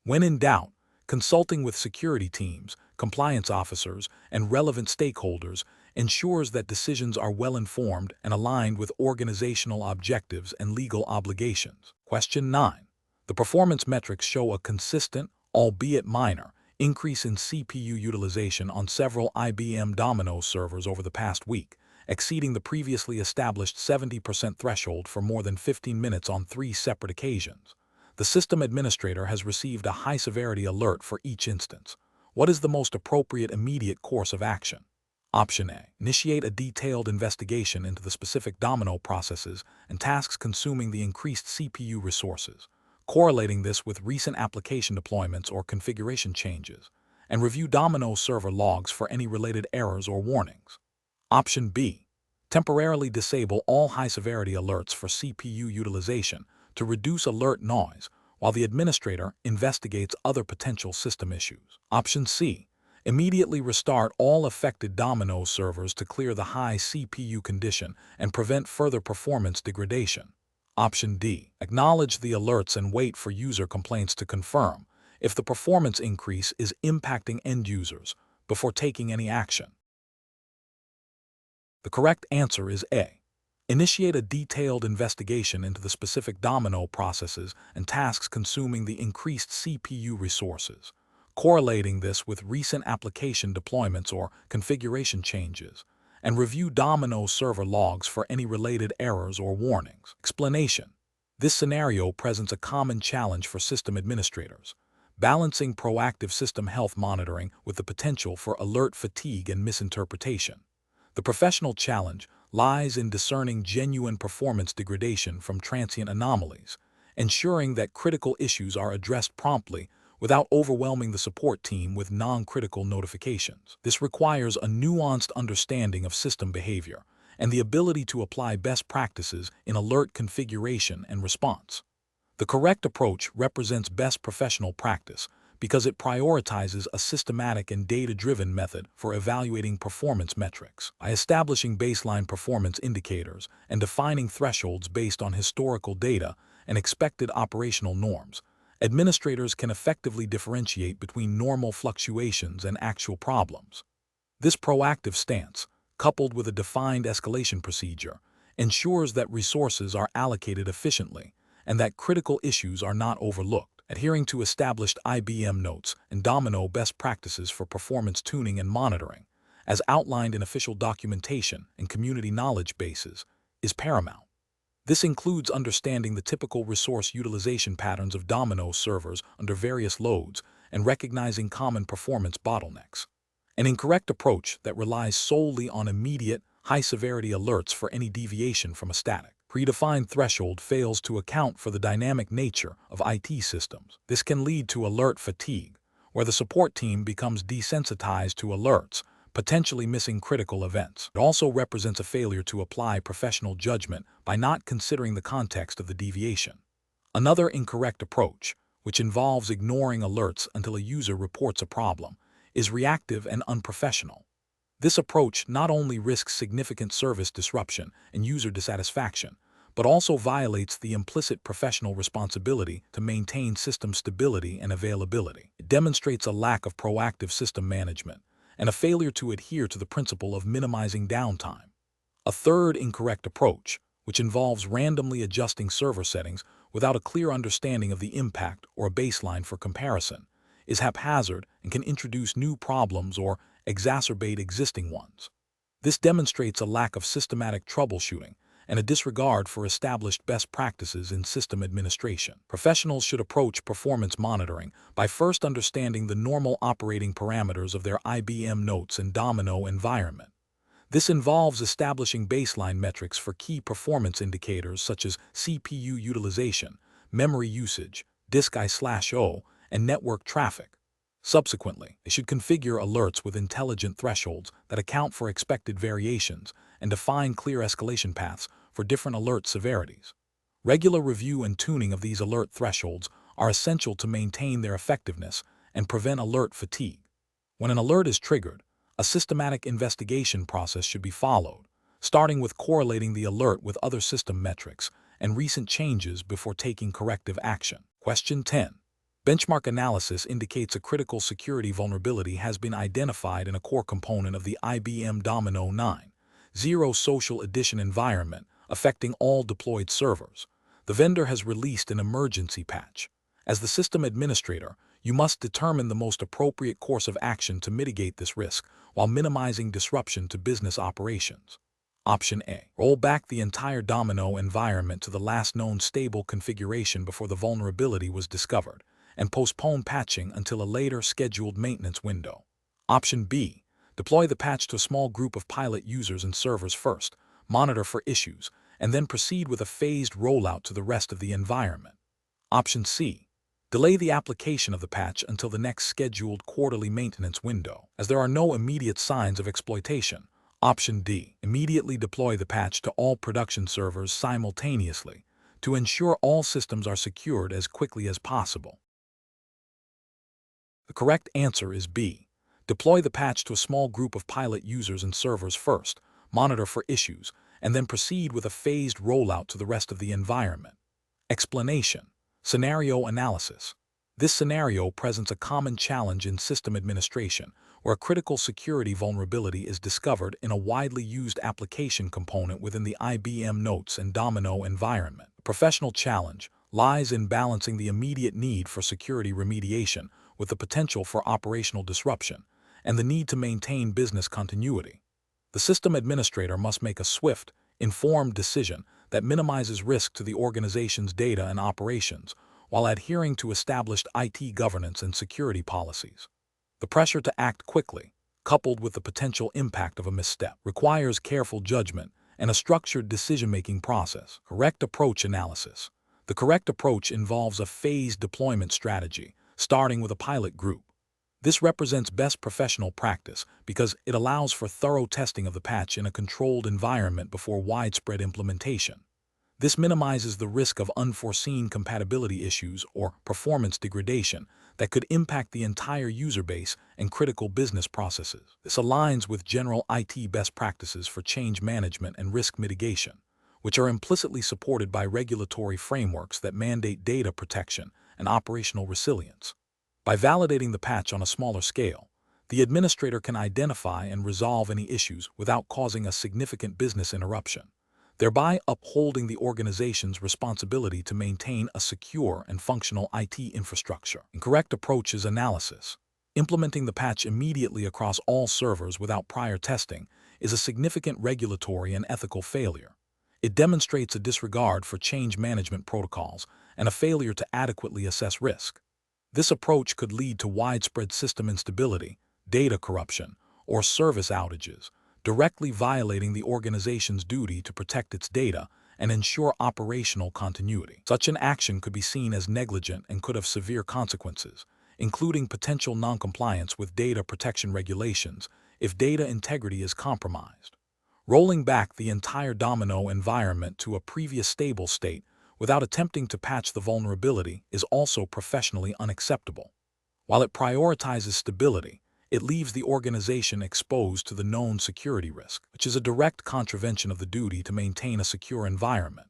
When in doubt, consulting with security teams, compliance officers, and relevant stakeholders ensures that decisions are well-informed and aligned with organizational objectives and legal obligations. Question 9. The performance metrics show a consistent, albeit minor, increase in CPU utilization on several IBM Domino servers over the past week, exceeding the previously established 70% threshold for more than 15 minutes on 3 separate occasions. The system administrator has received a high-severity alert for each instance. What is the most appropriate immediate course of action? Option A. Initiate a detailed investigation into the specific Domino processes and tasks consuming the increased CPU resources, correlating this with recent application deployments or configuration changes, and review Domino server logs for any related errors or warnings. Option B. Temporarily disable all high-severity alerts for CPU utilization to reduce alert noise while the administrator investigates other potential system issues. Option C. Immediately restart all affected Domino servers to clear the high CPU condition and prevent further performance degradation. Option D. Acknowledge the alerts and wait for user complaints to confirm if the performance increase is impacting end users before taking any action. The correct answer is A. Initiate a detailed investigation into the specific Domino processes and tasks consuming the increased CPU resources, correlating this with recent application deployments or configuration changes, and review Domino server logs for any related errors or warnings. Explanation. This scenario presents a common challenge for system administrators, balancing proactive system health monitoring with the potential for alert fatigue and misinterpretation. The professional challenge lies in discerning genuine performance degradation from transient anomalies, ensuring that critical issues are addressed promptly without overwhelming the support team with non-critical notifications. This requires a nuanced understanding of system behavior and the ability to apply best practices in alert configuration and response. The correct approach represents best professional practice, because it prioritizes a systematic and data-driven method for evaluating performance metrics. By establishing baseline performance indicators and defining thresholds based on historical data and expected operational norms, administrators can effectively differentiate between normal fluctuations and actual problems. This proactive stance, coupled with a defined escalation procedure, ensures that resources are allocated efficiently and that critical issues are not overlooked. Adhering to established IBM notes and Domino best practices for performance tuning and monitoring, as outlined in official documentation and community knowledge bases, is paramount. This includes understanding the typical resource utilization patterns of Domino servers under various loads and recognizing common performance bottlenecks. An incorrect approach that relies solely on immediate, high-severity alerts for any deviation from a static, predefined threshold fails to account for the dynamic nature of IT systems. This can lead to alert fatigue, where the support team becomes desensitized to alerts, potentially missing critical events. It also represents a failure to apply professional judgment by not considering the context of the deviation. Another incorrect approach, which involves ignoring alerts until a user reports a problem, is reactive and unprofessional. This approach not only risks significant service disruption and user dissatisfaction, but also violates the implicit professional responsibility to maintain system stability and availability. It demonstrates a lack of proactive system management and a failure to adhere to the principle of minimizing downtime. A third incorrect approach, which involves randomly adjusting server settings without a clear understanding of the impact or a baseline for comparison, is haphazard and can introduce new problems or exacerbate existing ones. This demonstrates a lack of systematic troubleshooting and a disregard for established best practices in system administration. Professionals should approach performance monitoring by first understanding the normal operating parameters of their IBM notes and Domino environment. This involves establishing baseline metrics for key performance indicators such as CPU utilization, memory usage, disk I/O, and network traffic. Subsequently, they should configure alerts with intelligent thresholds that account for expected variations and define clear escalation paths for different alert severities. Regular review and tuning of these alert thresholds are essential to maintain their effectiveness and prevent alert fatigue. When an alert is triggered, a systematic investigation process should be followed, starting with correlating the alert with other system metrics and recent changes before taking corrective action. Question 10. Benchmark analysis indicates a critical security vulnerability has been identified in a core component of the IBM Domino 9.0 Social Edition environment, affecting all deployed servers. The vendor has released an emergency patch. As the system administrator, you must determine the most appropriate course of action to mitigate this risk while minimizing disruption to business operations. Option A. Roll back the entire Domino environment to the last known stable configuration before the vulnerability was discovered, and postpone patching until a later scheduled maintenance window. Option B. Deploy the patch to a small group of pilot users and servers first, monitor for issues, and then proceed with a phased rollout to the rest of the environment. Option C. Delay the application of the patch until the next scheduled quarterly maintenance window. As there are no immediate signs of exploitation, Option D. Immediately deploy the patch to all production servers simultaneously to ensure all systems are secured as quickly as possible. The correct answer is B. Deploy the patch to a small group of pilot users and servers first, monitor for issues, and then proceed with a phased rollout to the rest of the environment. Explanation. Scenario analysis. This scenario presents a common challenge in system administration, where a critical security vulnerability is discovered in a widely used application component within the IBM Notes and Domino environment. The professional challenge lies in balancing the immediate need for security remediation with the potential for operational disruption and the need to maintain business continuity. The system administrator must make a swift, informed decision that minimizes risk to the organization's data and operations while adhering to established IT governance and security policies. The pressure to act quickly, coupled with the potential impact of a misstep, requires careful judgment and a structured decision-making process. Correct approach analysis. The correct approach involves a phased deployment strategy, starting with a pilot group. This represents best professional practice because it allows for thorough testing of the patch in a controlled environment before widespread implementation. This minimizes the risk of unforeseen compatibility issues or performance degradation that could impact the entire user base and critical business processes. This aligns with general IT best practices for change management and risk mitigation, which are implicitly supported by regulatory frameworks that mandate data protection and operational resilience. By validating the patch on a smaller scale, the administrator can identify and resolve any issues without causing a significant business interruption, thereby upholding the organization's responsibility to maintain a secure and functional IT infrastructure. Incorrect approach is analysis. Implementing the patch immediately across all servers without prior testing is a significant regulatory and ethical failure. It demonstrates a disregard for change management protocols and a failure to adequately assess risk. This approach could lead to widespread system instability, data corruption, or service outages, directly violating the organization's duty to protect its data and ensure operational continuity. Such an action could be seen as negligent and could have severe consequences, including potential noncompliance with data protection regulations if data integrity is compromised. Rolling back the entire Domino environment to a previous stable state without attempting to patch the vulnerability is also professionally unacceptable. While it prioritizes stability, it leaves the organization exposed to the known security risk, which is a direct contravention of the duty to maintain a secure environment.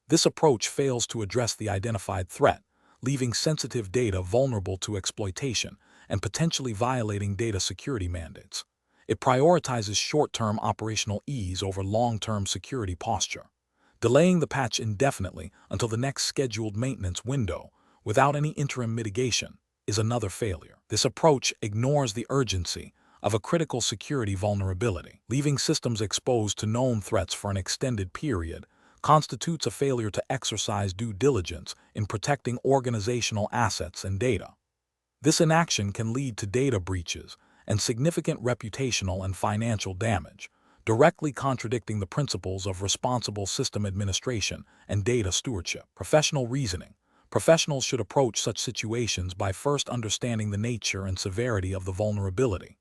This approach fails to address the identified threat, leaving sensitive data vulnerable to exploitation and potentially violating data security mandates. It prioritizes short-term operational ease over long-term security posture. Delaying the patch indefinitely until the next scheduled maintenance window without any interim mitigation is another failure. This approach ignores the urgency of a critical security vulnerability. Leaving systems exposed to known threats for an extended period constitutes a failure to exercise due diligence in protecting organizational assets and data. This inaction can lead to data breaches and significant reputational and financial damage, directly contradicting the principles of responsible system administration and data stewardship. Professional reasoning. Professionals should approach such situations by first understanding the nature and severity of the vulnerability.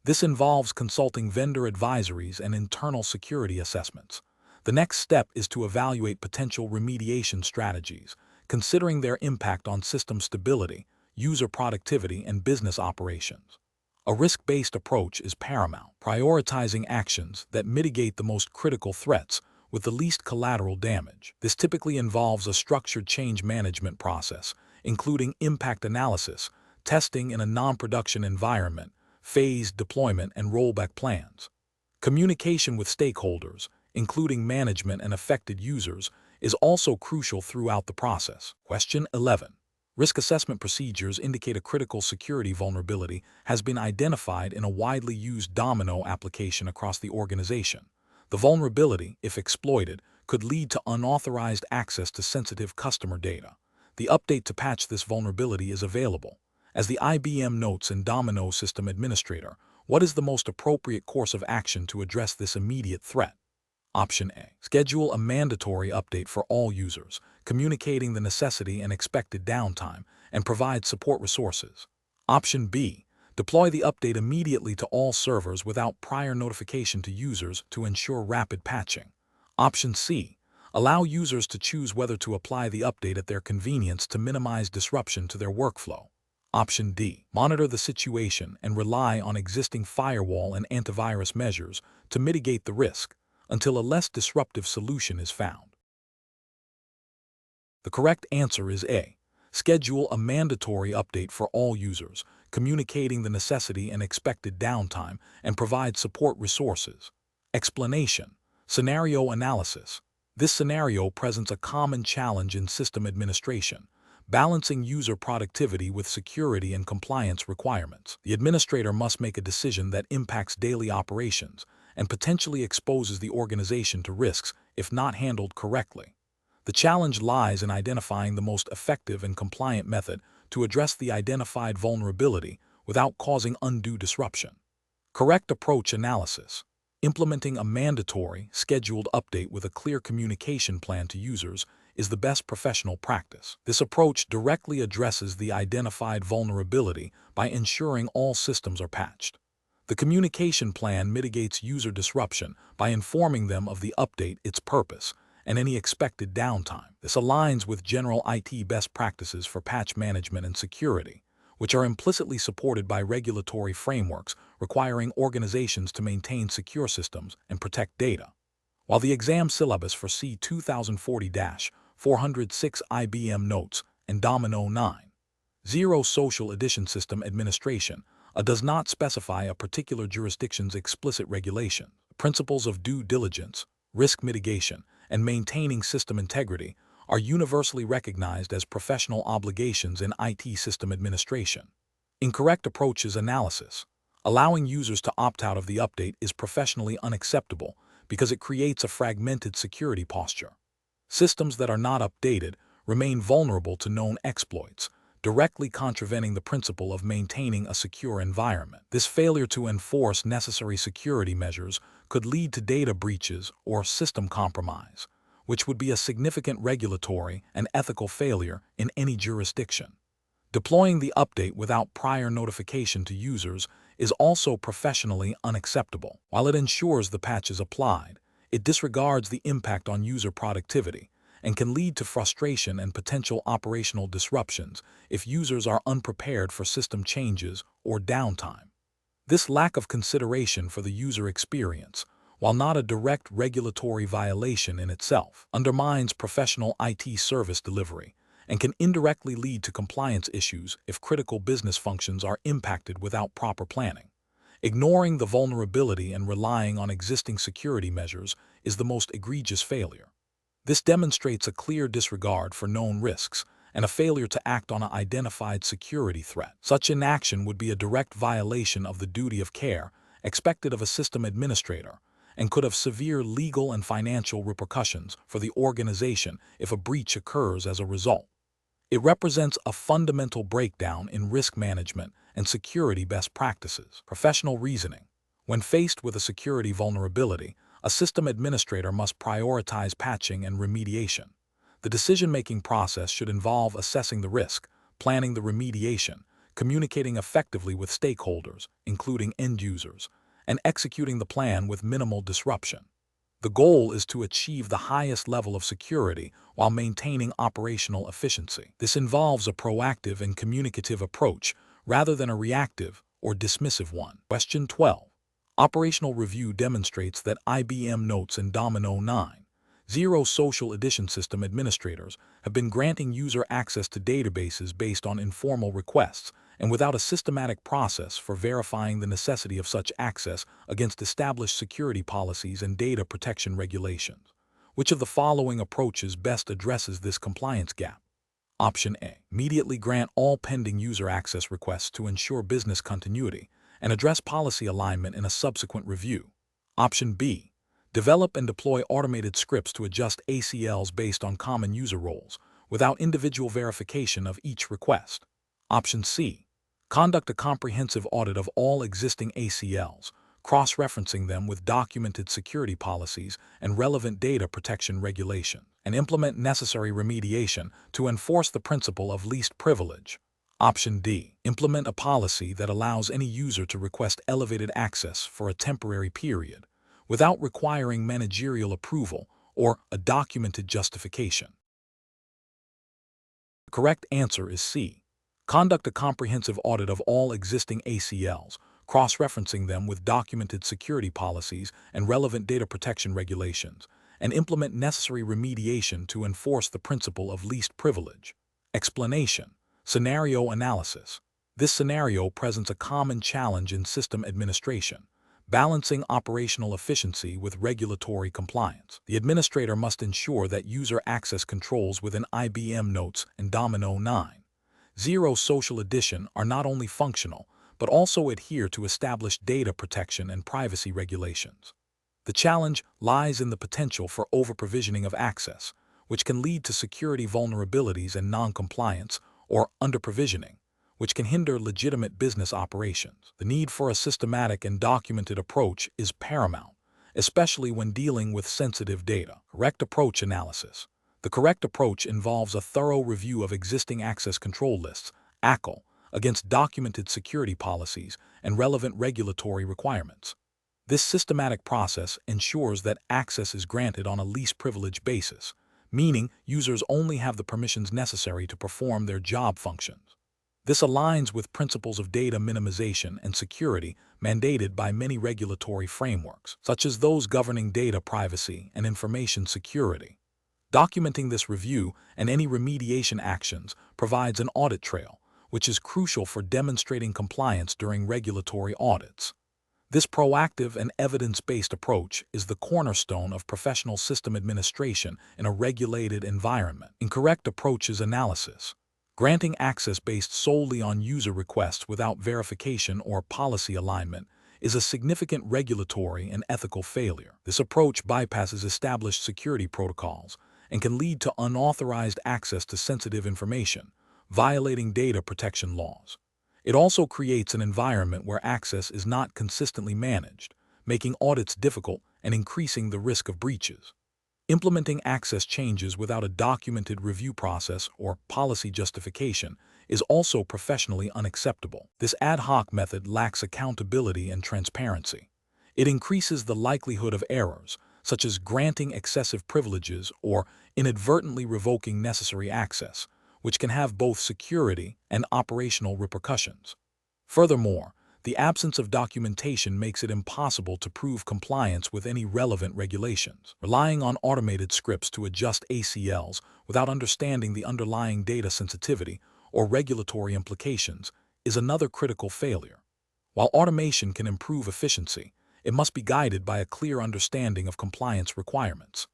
This involves consulting vendor advisories and internal security assessments. The next step is to evaluate potential remediation strategies, considering their impact on system stability, user productivity, and business operations. A risk-based approach is paramount, prioritizing actions that mitigate the most critical threats with the least collateral damage. This typically involves a structured change management process, including impact analysis, testing in a non-production environment, phased deployment, and rollback plans. Communication with stakeholders, including management and affected users, is also crucial throughout the process. Question 11. Risk assessment procedures indicate a critical security vulnerability has been identified in a widely used Domino application across the organization. The vulnerability, if exploited, could lead to unauthorized access to sensitive customer data. The update to patch this vulnerability is available. As the IBM notes in Domino System Administrator, what is the most appropriate course of action to address this immediate threat? Option A. Schedule a mandatory update for all users, communicating the necessity and expected downtime, and provide support resources. Option B. Deploy the update immediately to all servers without prior notification to users to ensure rapid patching. Option C. Allow users to choose whether to apply the update at their convenience to minimize disruption to their workflow. Option D. Monitor the situation and rely on existing firewall and antivirus measures to mitigate the risk until a less disruptive solution is found. The correct answer is A. Schedule a mandatory update for all users, communicating the necessity and expected downtime, and provide support resources. Explanation. Scenario analysis. This scenario presents a common challenge in system administration, balancing user productivity with security and compliance requirements. The administrator must make a decision that impacts daily operations and potentially exposes the organization to risks if not handled correctly. The challenge lies in identifying the most effective and compliant method to address the identified vulnerability without causing undue disruption. Correct approach analysis. Implementing a mandatory, scheduled update with a clear communication plan to users is the best professional practice. This approach directly addresses the identified vulnerability by ensuring all systems are patched. The communication plan mitigates user disruption by informing them of the update, its purpose, and any expected downtime. This aligns with general IT best practices for patch management and security, which are implicitly supported by regulatory frameworks requiring organizations to maintain secure systems and protect data. While the exam syllabus for C2040-406 IBM notes and Domino 9.0 Social Edition System Administration does not specify a particular jurisdiction's explicit regulation, principles of due diligence, risk mitigation, and maintaining system integrity are universally recognized as professional obligations in IT system administration. Incorrect approaches analysis. Allowing users to opt out of the update is professionally unacceptable because it creates a fragmented security posture. Systems that are not updated remain vulnerable to known exploits, directly contravening the principle of maintaining a secure environment. This failure to enforce necessary security measures could lead to data breaches or system compromise, which would be a significant regulatory and ethical failure in any jurisdiction. Deploying the update without prior notification to users is also professionally unacceptable. While it ensures the patch is applied, it disregards the impact on user productivity and can lead to frustration and potential operational disruptions if users are unprepared for system changes or downtime. This lack of consideration for the user experience, while not a direct regulatory violation in itself, undermines professional IT service delivery and can indirectly lead to compliance issues if critical business functions are impacted without proper planning. Ignoring the vulnerability and relying on existing security measures is the most egregious failure. This demonstrates a clear disregard for known risks and a failure to act on an identified security threat. Such inaction would be a direct violation of the duty of care expected of a system administrator and could have severe legal and financial repercussions for the organization if a breach occurs as a result. It represents a fundamental breakdown in risk management and security best practices. Professional reasoning. When faced with a security vulnerability, a system administrator must prioritize patching and remediation. The decision-making process should involve assessing the risk, planning the remediation, communicating effectively with stakeholders, including end users, and executing the plan with minimal disruption. The goal is to achieve the highest level of security while maintaining operational efficiency. This involves a proactive and communicative approach rather than a reactive or dismissive one. Question 12. Operational review demonstrates that IBM Notes and Domino 9.0 Social Edition System administrators have been granting user access to databases based on informal requests and without a systematic process for verifying the necessity of such access against established security policies and data protection regulations. Which of the following approaches best addresses this compliance gap? Option A. Immediately grant all pending user access requests to ensure business continuity and address policy alignment in a subsequent review. Option B. Develop and deploy automated scripts to adjust ACLs based on common user roles, without individual verification of each request. Option C. Conduct a comprehensive audit of all existing ACLs, cross-referencing them with documented security policies and relevant data protection regulations, and implement necessary remediation to enforce the principle of least privilege. Option D. Implement a policy that allows any user to request elevated access for a temporary period, without requiring managerial approval or a documented justification. The correct answer is C. Conduct a comprehensive audit of all existing ACLs, cross-referencing them with documented security policies and relevant data protection regulations, and implement necessary remediation to enforce the principle of least privilege. Explanation. Scenario analysis. This scenario presents a common challenge in system administration, balancing operational efficiency with regulatory compliance. The administrator must ensure that user access controls within IBM Notes and Domino 9.0 Social Edition are not only functional, but also adhere to established data protection and privacy regulations. The challenge lies in the potential for over-provisioning of access, which can lead to security vulnerabilities and non-compliance, or under-provisioning, which can hinder legitimate business operations. The need for a systematic and documented approach is paramount, especially when dealing with sensitive data. Correct approach analysis. The correct approach involves a thorough review of existing access control lists, ACL, against documented security policies and relevant regulatory requirements. This systematic process ensures that access is granted on a least privilege basis, meaning users only have the permissions necessary to perform their job functions. This aligns with principles of data minimization and security mandated by many regulatory frameworks, such as those governing data privacy and information security. Documenting this review and any remediation actions provides an audit trail, which is crucial for demonstrating compliance during regulatory audits. This proactive and evidence-based approach is the cornerstone of professional system administration in a regulated environment. Incorrect approaches analysis. Granting access based solely on user requests without verification or policy alignment is a significant regulatory and ethical failure. This approach bypasses established security protocols and can lead to unauthorized access to sensitive information, violating data protection laws. It also creates an environment where access is not consistently managed, making audits difficult and increasing the risk of breaches. Implementing access changes without a documented review process or policy justification is also professionally unacceptable. This ad hoc method lacks accountability and transparency. It increases the likelihood of errors, such as granting excessive privileges or inadvertently revoking necessary access, which can have both security and operational repercussions. Furthermore, the absence of documentation makes it impossible to prove compliance with any relevant regulations. Relying on automated scripts to adjust ACLs without understanding the underlying data sensitivity or regulatory implications is another critical failure. While automation can improve efficiency, it must be guided by a clear understanding of compliance requirements.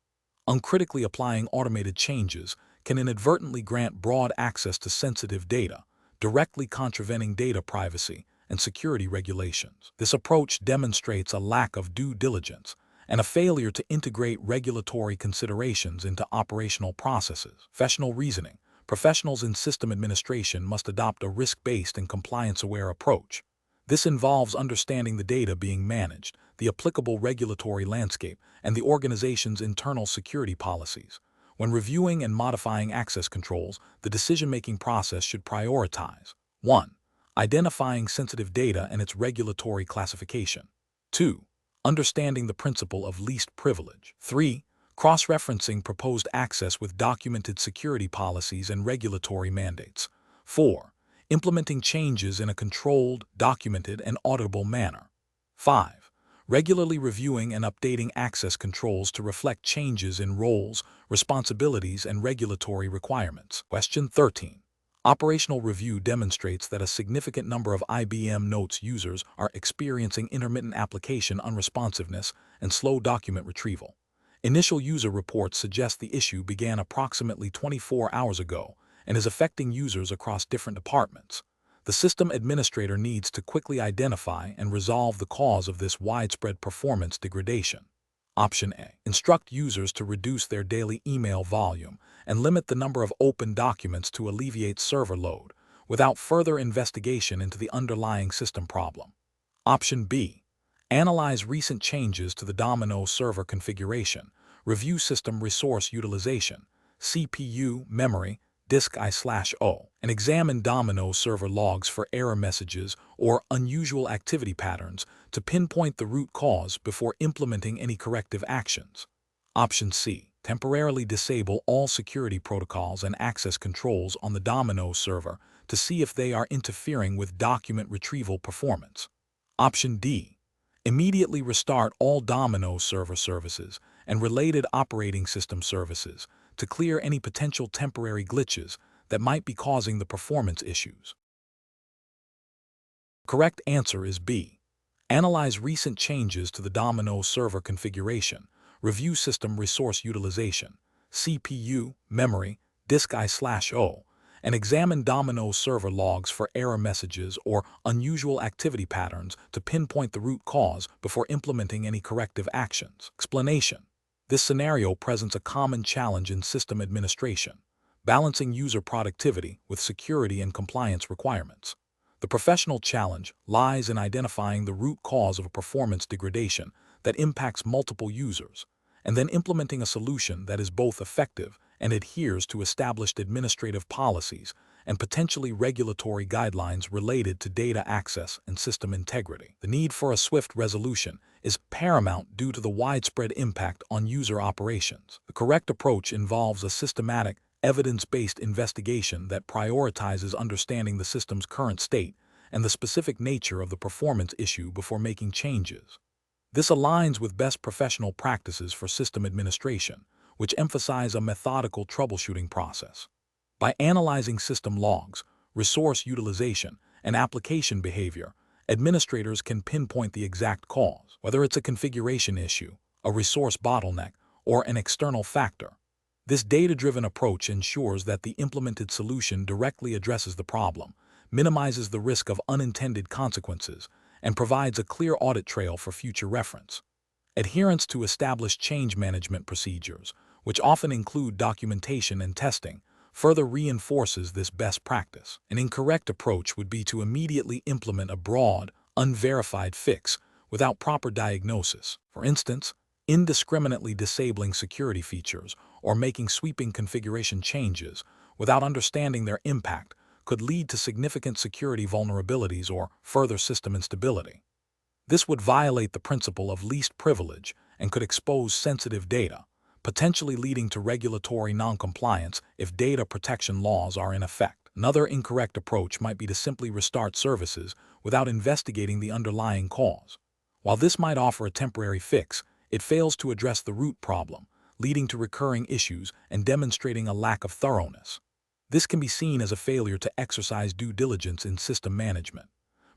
Uncritically applying automated changes can inadvertently grant broad access to sensitive data, directly contravening data privacy and security regulations. This approach demonstrates a lack of due diligence and a failure to integrate regulatory considerations into operational processes. Professional reasoning. Professionals in system administration must adopt a risk-based and compliance-aware approach. This involves understanding the data being managed, the applicable regulatory landscape, and the organization's internal security policies. When reviewing and modifying access controls, the decision-making process should prioritize 1. Identifying sensitive data and its regulatory classification. 2. Understanding the principle of least privilege. 3. Cross-referencing proposed access with documented security policies and regulatory mandates. 4. Implementing changes in a controlled, documented, and auditable manner. 5. Regularly reviewing and updating access controls to reflect changes in roles, responsibilities, and regulatory requirements. Question 13. Operational review demonstrates that a significant number of IBM Notes users are experiencing intermittent application unresponsiveness and slow document retrieval. Initial user reports suggest the issue began approximately 24 hours ago and is affecting users across different departments. The system administrator needs to quickly identify and resolve the cause of this widespread performance degradation. Option A. Instruct users to reduce their daily email volume and limit the number of open documents to alleviate server load, without further investigation into the underlying system problem. Option B. Analyze recent changes to the Domino server configuration, review system resource utilization, CPU, memory, disk I/O, and examine Domino server logs for error messages or unusual activity patterns to pinpoint the root cause before implementing any corrective actions. Option C. Temporarily disable all security protocols and access controls on the Domino server to see if they are interfering with document retrieval performance. Option D. Immediately restart all Domino server services and related operating system services to clear any potential temporary glitches that might be causing the performance issues. Correct answer is B. Analyze recent changes to the Domino server configuration, review system resource utilization, CPU, memory, disk I/O, and examine Domino server logs for error messages or unusual activity patterns to pinpoint the root cause before implementing any corrective actions. Explanation. This scenario presents a common challenge in system administration, balancing user productivity with security and compliance requirements. The professional challenge lies in identifying the root cause of a performance degradation that impacts multiple users, and then implementing a solution that is both effective and adheres to established administrative policies and potentially regulatory guidelines related to data access and system integrity. The need for a swift resolution is paramount due to the widespread impact on user operations. The correct approach involves a systematic, evidence-based investigation that prioritizes understanding the system's current state and the specific nature of the performance issue before making changes. This aligns with best professional practices for system administration, which emphasize a methodical troubleshooting process. By analyzing system logs, resource utilization, and application behavior, administrators can pinpoint the exact cause, whether it's a configuration issue, a resource bottleneck, or an external factor. This data-driven approach ensures that the implemented solution directly addresses the problem, minimizes the risk of unintended consequences, and provides a clear audit trail for future reference. Adherence to established change management procedures, which often include documentation and testing, further reinforces this best practice. An incorrect approach would be to immediately implement a broad, unverified fix without proper diagnosis. For instance, indiscriminately disabling security features or making sweeping configuration changes without understanding their impact could lead to significant security vulnerabilities or further system instability. This would violate the principle of least privilege and could expose sensitive data, potentially leading to regulatory noncompliance if data protection laws are in effect. Another incorrect approach might be to simply restart services without investigating the underlying cause. While this might offer a temporary fix, it fails to address the root problem, leading to recurring issues and demonstrating a lack of thoroughness. This can be seen as a failure to exercise due diligence in system management.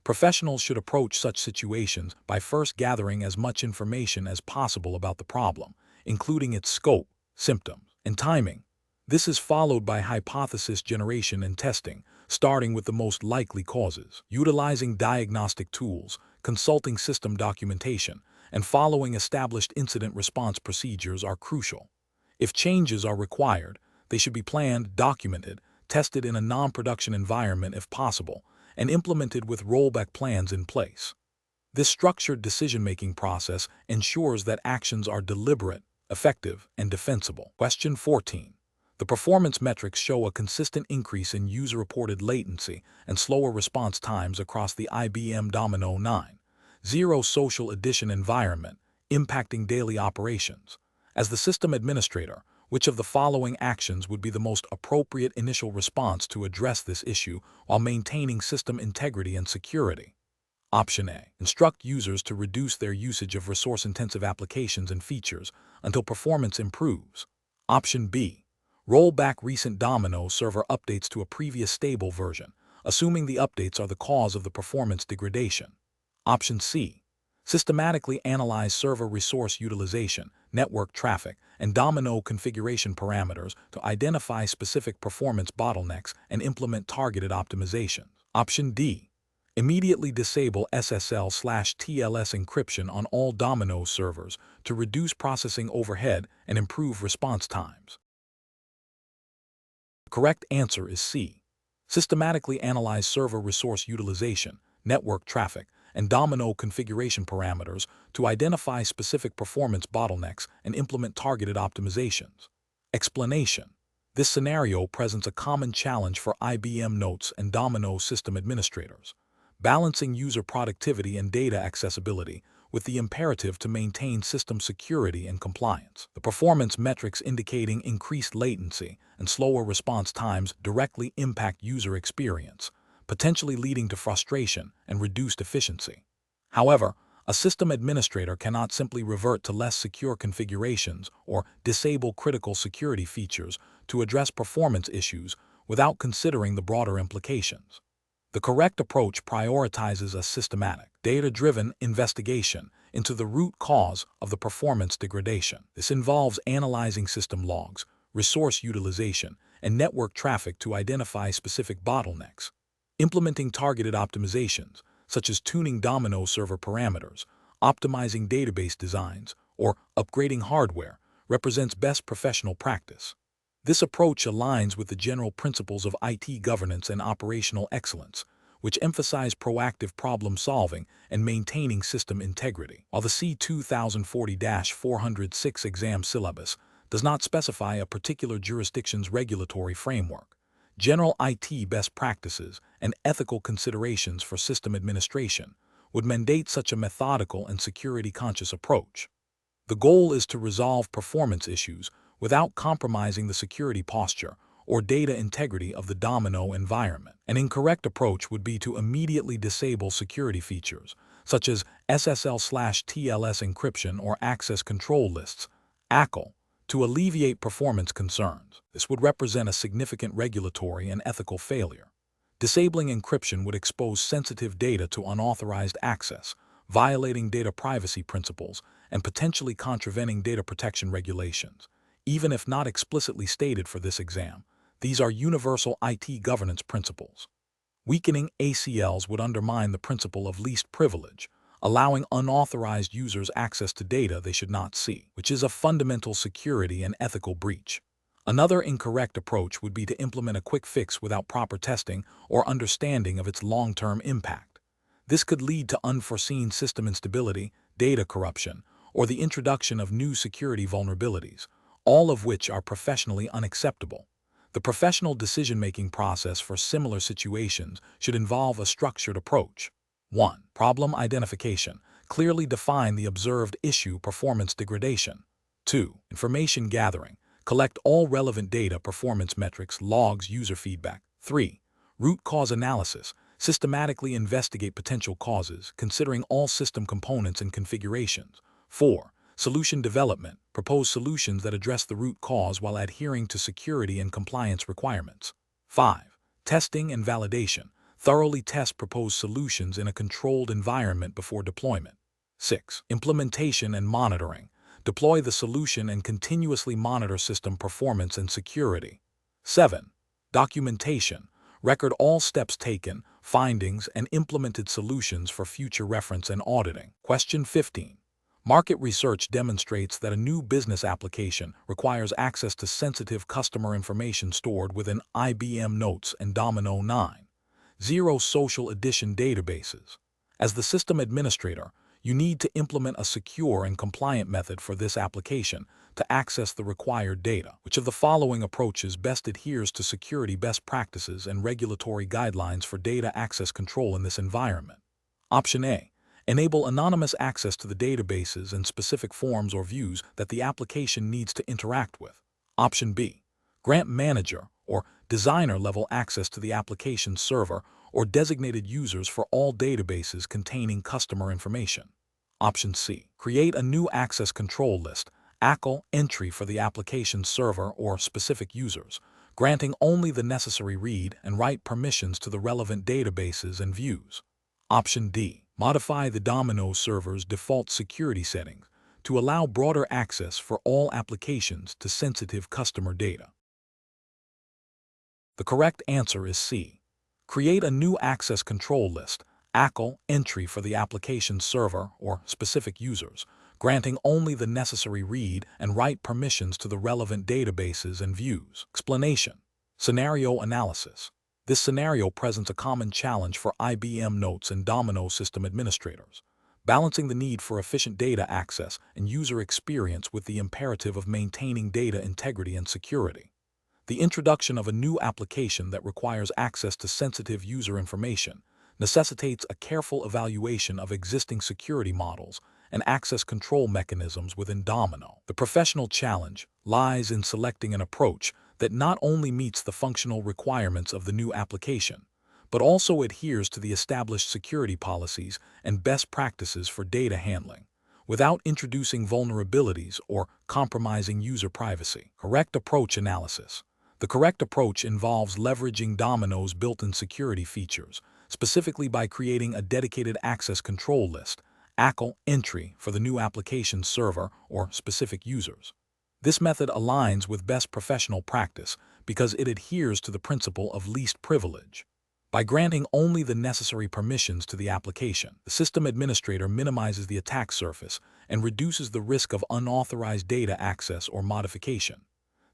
Professionals should approach such situations by first gathering as much information as possible about the problem, including its scope, symptoms, and timing. This is followed by hypothesis generation and testing, starting with the most likely causes. Utilizing diagnostic tools, consulting system documentation, and following established incident response procedures are crucial. If changes are required, they should be planned, documented, tested in a non-production environment if possible, and implemented with rollback plans in place. This structured decision-making process ensures that actions are deliberate, effective, and defensible. Question 14. The performance metrics show a consistent increase in user-reported latency and slower response times across the IBM Domino 9.0 Social Edition environment, impacting daily operations. As the system administrator, which of the following actions would be the most appropriate initial response to address this issue while maintaining system integrity and security? Option A. Instruct users to reduce their usage of resource-intensive applications and features until performance improves. Option B. Roll back recent Domino server updates to a previous stable version, assuming the updates are the cause of the performance degradation. Option C. Systematically analyze server resource utilization, network traffic, and Domino configuration parameters to identify specific performance bottlenecks and implement targeted optimizations. Option D. Immediately disable SSL/TLS encryption on all Domino servers to reduce processing overhead and improve response times. The correct answer is C. Systematically analyze server resource utilization, network traffic, and Domino configuration parameters to identify specific performance bottlenecks and implement targeted optimizations. Explanation. This scenario presents a common challenge for IBM Notes and Domino system administrators, balancing user productivity and data accessibility with the imperative to maintain system security and compliance. The performance metrics indicating increased latency and slower response times directly impact user experience, potentially leading to frustration and reduced efficiency. However, a system administrator cannot simply revert to less secure configurations or disable critical security features to address performance issues without considering the broader implications. The correct approach prioritizes a systematic, data-driven investigation into the root cause of the performance degradation. This involves analyzing system logs, resource utilization, and network traffic to identify specific bottlenecks. Implementing targeted optimizations, such as tuning Domino server parameters, optimizing database designs, or upgrading hardware, represents best professional practice. This approach aligns with the general principles of IT governance and operational excellence, which emphasize proactive problem-solving and maintaining system integrity. While the C2040-406 exam syllabus does not specify a particular jurisdiction's regulatory framework, general IT best practices and ethical considerations for system administration would mandate such a methodical and security-conscious approach. The goal is to resolve performance issues without compromising the security posture or data integrity of the Domino environment. An incorrect approach would be to immediately disable security features, such as SSL/TLS encryption or access control lists, ACL, to alleviate performance concerns. This would represent a significant regulatory and ethical failure. Disabling encryption would expose sensitive data to unauthorized access, violating data privacy principles and potentially contravening data protection regulations. Even if not explicitly stated for this exam, these are universal IT governance principles. Weakening ACLs would undermine the principle of least privilege, allowing unauthorized users access to data they should not see, which is a fundamental security and ethical breach. Another incorrect approach would be to implement a quick fix without proper testing or understanding of its long-term impact. This could lead to unforeseen system instability, data corruption, or the introduction of new security vulnerabilities, all of which are professionally unacceptable. The professional decision-making process for similar situations should involve a structured approach. 1. Problem identification. Clearly define the observed issue, performance degradation. 2. Information gathering. Collect all relevant data, performance metrics, logs, user feedback. 3. Root cause analysis. Systematically investigate potential causes, considering all system components and configurations. 4. Solution development. Propose solutions that address the root cause while adhering to security and compliance requirements. 5. Testing and validation. Thoroughly test proposed solutions in a controlled environment before deployment. 6. Implementation and monitoring. Deploy the solution and continuously monitor system performance and security. 7. Documentation. Record all steps taken, findings, and implemented solutions for future reference and auditing. Question 15. Market research demonstrates that a new business application requires access to sensitive customer information stored within IBM Notes and Domino 9.0 Social Edition databases. As the system administrator, you need to implement a secure and compliant method for this application to access the required data. Which of the following approaches best adheres to security best practices and regulatory guidelines for data access control in this environment? Option A. Enable anonymous access to the databases and specific forms or views that the application needs to interact with. Option B. Grant manager or designer-level access to the application server or designated users for all databases containing customer information. Option C. Create a new access control list, ACL entry for the application server or specific users, granting only the necessary read and write permissions to the relevant databases and views. Option D. Modify the Domino server's default security settings to allow broader access for all applications to sensitive customer data. The correct answer is C. Create a new access control list, ACL entry for the application server or specific users, granting only the necessary read and write permissions to the relevant databases and views. Explanation. Scenario analysis. This scenario presents a common challenge for IBM Notes and Domino system administrators, balancing the need for efficient data access and user experience with the imperative of maintaining data integrity and security. The introduction of a new application that requires access to sensitive user information necessitates a careful evaluation of existing security models and access control mechanisms within Domino. The professional challenge lies in selecting an approach that not only meets the functional requirements of the new application, but also adheres to the established security policies and best practices for data handling, without introducing vulnerabilities or compromising user privacy. Correct approach analysis. The correct approach involves leveraging Domino's built-in security features, specifically by creating a dedicated access control list, ACL entry for the new application server or specific users. This method aligns with best professional practice because it adheres to the principle of least privilege. By granting only the necessary permissions to the application, the system administrator minimizes the attack surface and reduces the risk of unauthorized data access or modification.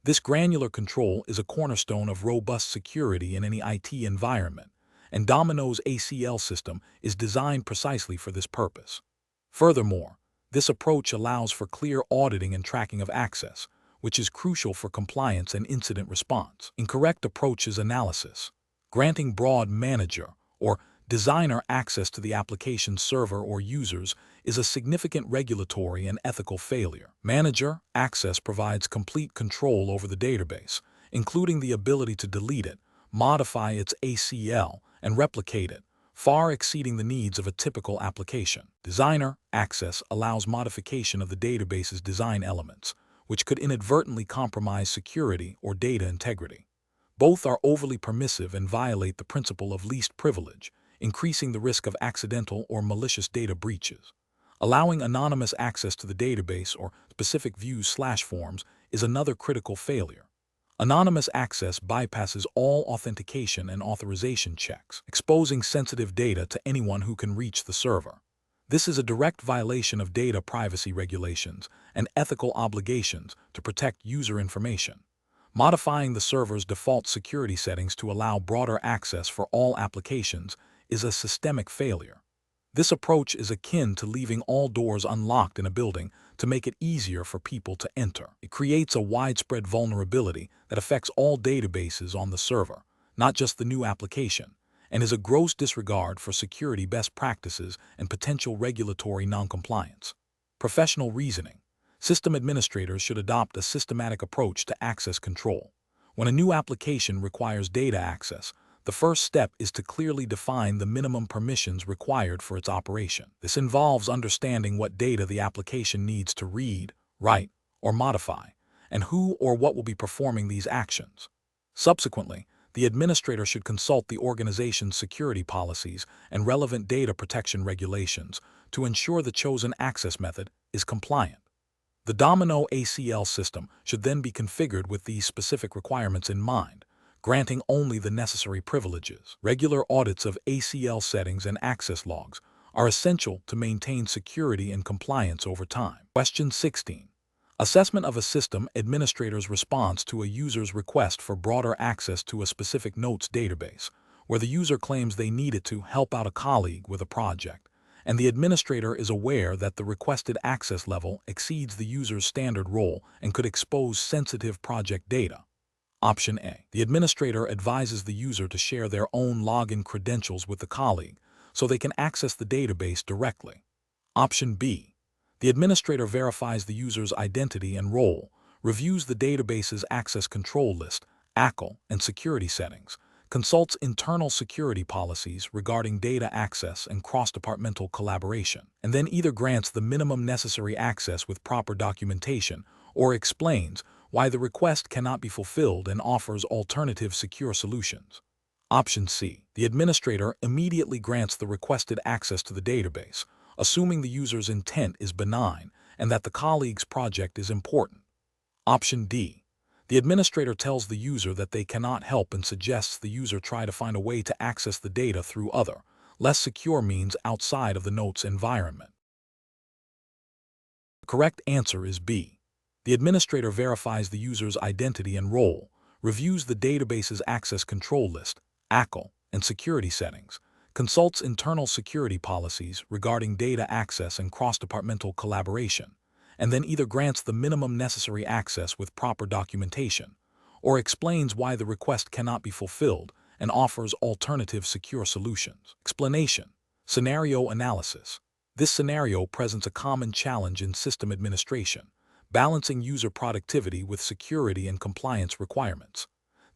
This granular control is a cornerstone of robust security in any IT environment, and Domino's ACL system is designed precisely for this purpose. Furthermore, this approach allows for clear auditing and tracking of access, which is crucial for compliance and incident response. Incorrect approaches analysis. Granting broad manager or Designer access to the application server or users is a significant regulatory and ethical failure. Manager access provides complete control over the database, including the ability to delete it, modify its ACL, and replicate it, far exceeding the needs of a typical application. Designer access allows modification of the database's design elements, which could inadvertently compromise security or data integrity. Both are overly permissive and violate the principle of least privilege, increasing the risk of accidental or malicious data breaches. Allowing anonymous access to the database or specific views/forms is another critical failure. Anonymous access bypasses all authentication and authorization checks, exposing sensitive data to anyone who can reach the server. This is a direct violation of data privacy regulations and ethical obligations to protect user information. Modifying the server's default security settings to allow broader access for all applications is a systemic failure. This approach is akin to leaving all doors unlocked in a building to make it easier for people to enter. It creates a widespread vulnerability that affects all databases on the server, not just the new application, and is a gross disregard for security best practices and potential regulatory noncompliance. Professional reasoning. System administrators should adopt a systematic approach to access control. When a new application requires data access, the first step is to clearly define the minimum permissions required for its operation. This involves understanding what data the application needs to read, write, or modify, and who or what will be performing these actions. Subsequently, the administrator should consult the organization's security policies and relevant data protection regulations to ensure the chosen access method is compliant. The Domino ACL system should then be configured with these specific requirements in mind, granting only the necessary privileges. Regular audits of ACL settings and access logs are essential to maintain security and compliance over time. Question 16. Assessment of a system administrator's response to a user's request for broader access to a specific notes database, where the user claims they need it to help out a colleague with a project, and the administrator is aware that the requested access level exceeds the user's standard role and could expose sensitive project data. Option A. The administrator advises the user to share their own login credentials with the colleague so they can access the database directly. Option B. The administrator verifies the user's identity and role, reviews the database's access control list, ACL, and security settings, consults internal security policies regarding data access and cross-departmental collaboration, and then either grants the minimum necessary access with proper documentation or explains why the request cannot be fulfilled and offers alternative secure solutions. Option C. The administrator immediately grants the requested access to the database, assuming the user's intent is benign and that the colleague's project is important. Option D. The administrator tells the user that they cannot help and suggests the user try to find a way to access the data through other, less secure means outside of the notes environment. The correct answer is B. The administrator verifies the user's identity and role, reviews the database's access control list, ACL, and security settings, consults internal security policies regarding data access and cross-departmental collaboration, and then either grants the minimum necessary access with proper documentation, or explains why the request cannot be fulfilled and offers alternative secure solutions. Explanation. Scenario analysis. This scenario presents a common challenge in system administration, balancing user productivity with security and compliance requirements.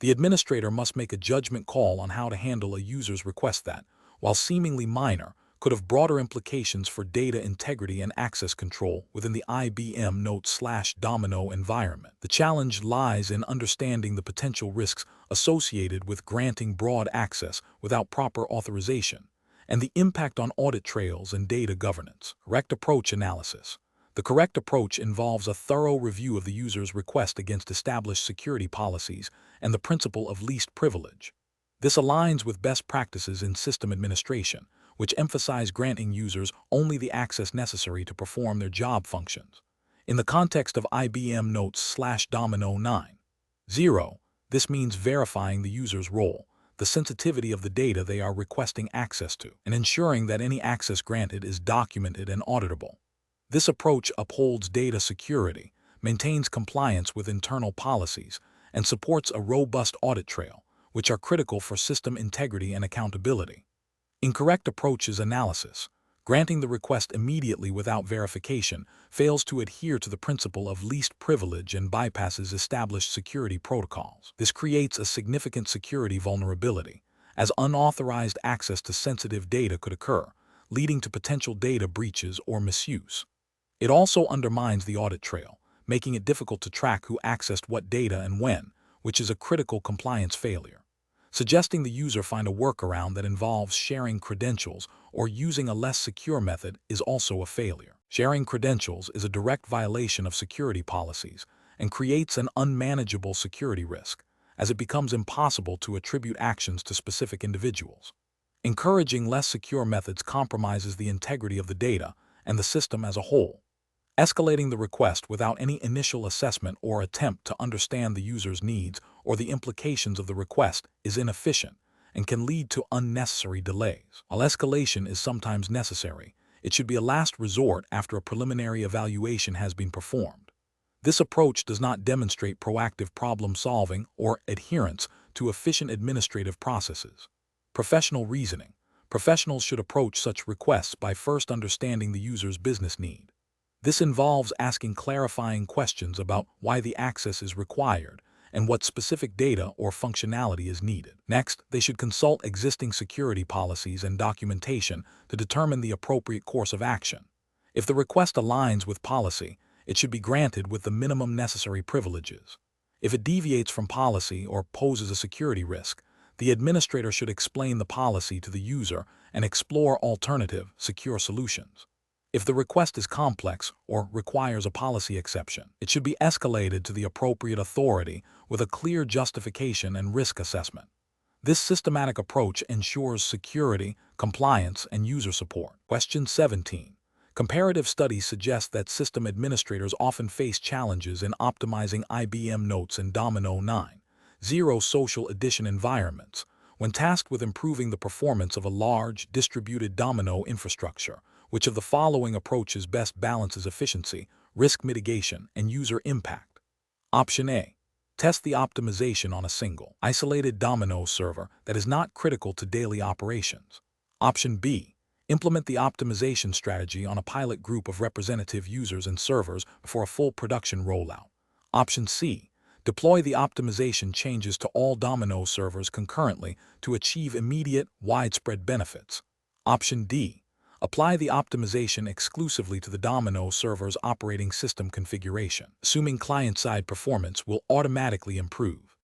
The administrator must make a judgment call on how to handle a user's request that, while seemingly minor, could have broader implications for data integrity and access control within the IBM Notes/Domino environment. The challenge lies in understanding the potential risks associated with granting broad access without proper authorization, and the impact on audit trails and data governance. Correct approach analysis. The correct approach involves a thorough review of the user's request against established security policies and the principle of least privilege. This aligns with best practices in system administration, which emphasize granting users only the access necessary to perform their job functions. In the context of IBM Notes/Domino 9.0, this means verifying the user's role, the sensitivity of the data they are requesting access to, and ensuring that any access granted is documented and auditable. This approach upholds data security, maintains compliance with internal policies, and supports a robust audit trail, which are critical for system integrity and accountability. Incorrect approach is analysis. Granting the request immediately without verification fails to adhere to the principle of least privilege and bypasses established security protocols. This creates a significant security vulnerability, as unauthorized access to sensitive data could occur, leading to potential data breaches or misuse. It also undermines the audit trail, making it difficult to track who accessed what data and when, which is a critical compliance failure. Suggesting the user find a workaround that involves sharing credentials or using a less secure method is also a failure. Sharing credentials is a direct violation of security policies and creates an unmanageable security risk, as it becomes impossible to attribute actions to specific individuals. Encouraging less secure methods compromises the integrity of the data and the system as a whole. Escalating the request without any initial assessment or attempt to understand the user's needs or the implications of the request is inefficient and can lead to unnecessary delays. While escalation is sometimes necessary, it should be a last resort after a preliminary evaluation has been performed. This approach does not demonstrate proactive problem-solving or adherence to efficient administrative processes. Professional reasoning. Professionals should approach such requests by first understanding the user's business need. This involves asking clarifying questions about why the access is required and what specific data or functionality is needed. Next, they should consult existing security policies and documentation to determine the appropriate course of action. If the request aligns with policy, it should be granted with the minimum necessary privileges. If it deviates from policy or poses a security risk, the administrator should explain the policy to the user and explore alternative, secure solutions. If the request is complex or requires a policy exception, it should be escalated to the appropriate authority with a clear justification and risk assessment. This systematic approach ensures security, compliance, and user support. Question 17. Comparative studies suggest that system administrators often face challenges in optimizing IBM Notes and Domino 9.0 social edition environments when tasked with improving the performance of a large, distributed Domino infrastructure. Which of the following approaches best balances efficiency, risk mitigation, and user impact? Option A. Test the optimization on a single, isolated Domino server that is not critical to daily operations. Option B. Implement the optimization strategy on a pilot group of representative users and servers before a full production rollout. Option C. Deploy the optimization changes to all Domino servers concurrently to achieve immediate, widespread benefits. Option D. Apply the optimization exclusively to the Domino server's operating system configuration, assuming client-side performance will automatically improve.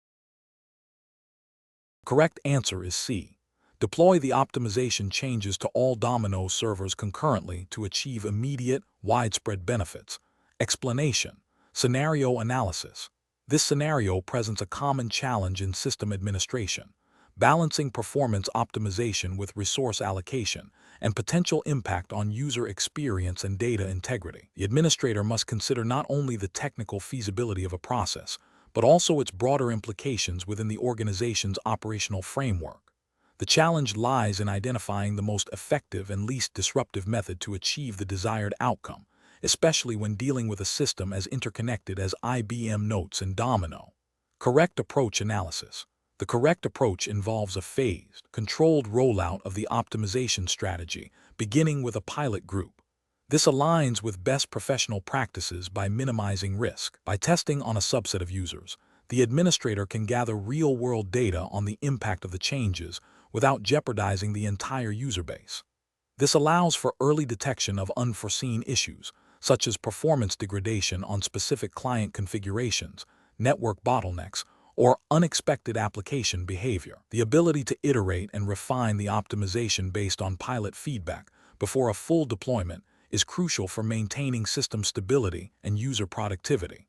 Correct answer is C. Deploy the optimization changes to all Domino servers concurrently to achieve immediate, widespread benefits. Explanation. Scenario analysis. This scenario presents a common challenge in system administration, balancing performance optimization with resource allocation and potential impact on user experience and data integrity. The administrator must consider not only the technical feasibility of a process, but also its broader implications within the organization's operational framework. The challenge lies in identifying the most effective and least disruptive method to achieve the desired outcome, especially when dealing with a system as interconnected as IBM Notes and Domino. Correct approach analysis. The correct approach involves a phased, controlled rollout of the optimization strategy, beginning with a pilot group. This aligns with best professional practices by minimizing risk. By testing on a subset of users, the administrator can gather real-world data on the impact of the changes without jeopardizing the entire user base. This allows for early detection of unforeseen issues, such as performance degradation on specific client configurations, network bottlenecks, or unexpected application behavior. The ability to iterate and refine the optimization based on pilot feedback before a full deployment is crucial for maintaining system stability and user productivity.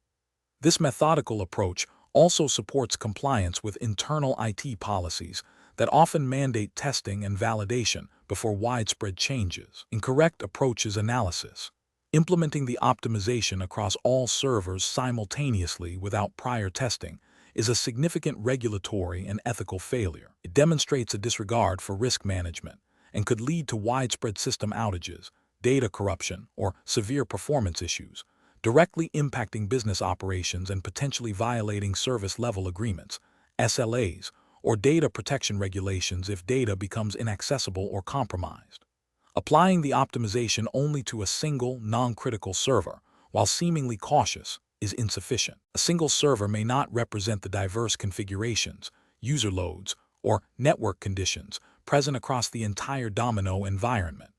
This methodical approach also supports compliance with internal IT policies that often mandate testing and validation before widespread changes. Incorrect approaches analysis. Implementing the optimization across all servers simultaneously without prior testing is a significant regulatory and ethical failure. It demonstrates a disregard for risk management and could lead to widespread system outages, data corruption, or severe performance issues, directly impacting business operations and potentially violating service-level agreements, SLAs, or data protection regulations if data becomes inaccessible or compromised. Applying the optimization only to a single, non-critical server, while seemingly cautious, is insufficient. A single server may not represent the diverse configurations, user loads, or network conditions present across the entire Domino environment.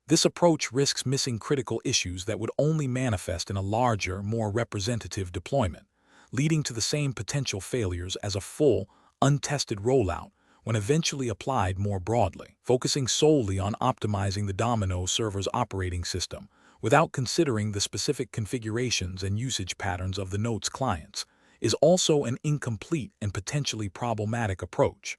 This approach risks missing critical issues that would only manifest in a larger, more representative deployment, leading to the same potential failures as a full, untested rollout when eventually applied more broadly. Focusing solely on optimizing the Domino server's operating system without considering the specific configurations and usage patterns of the node's clients is also an incomplete and potentially problematic approach.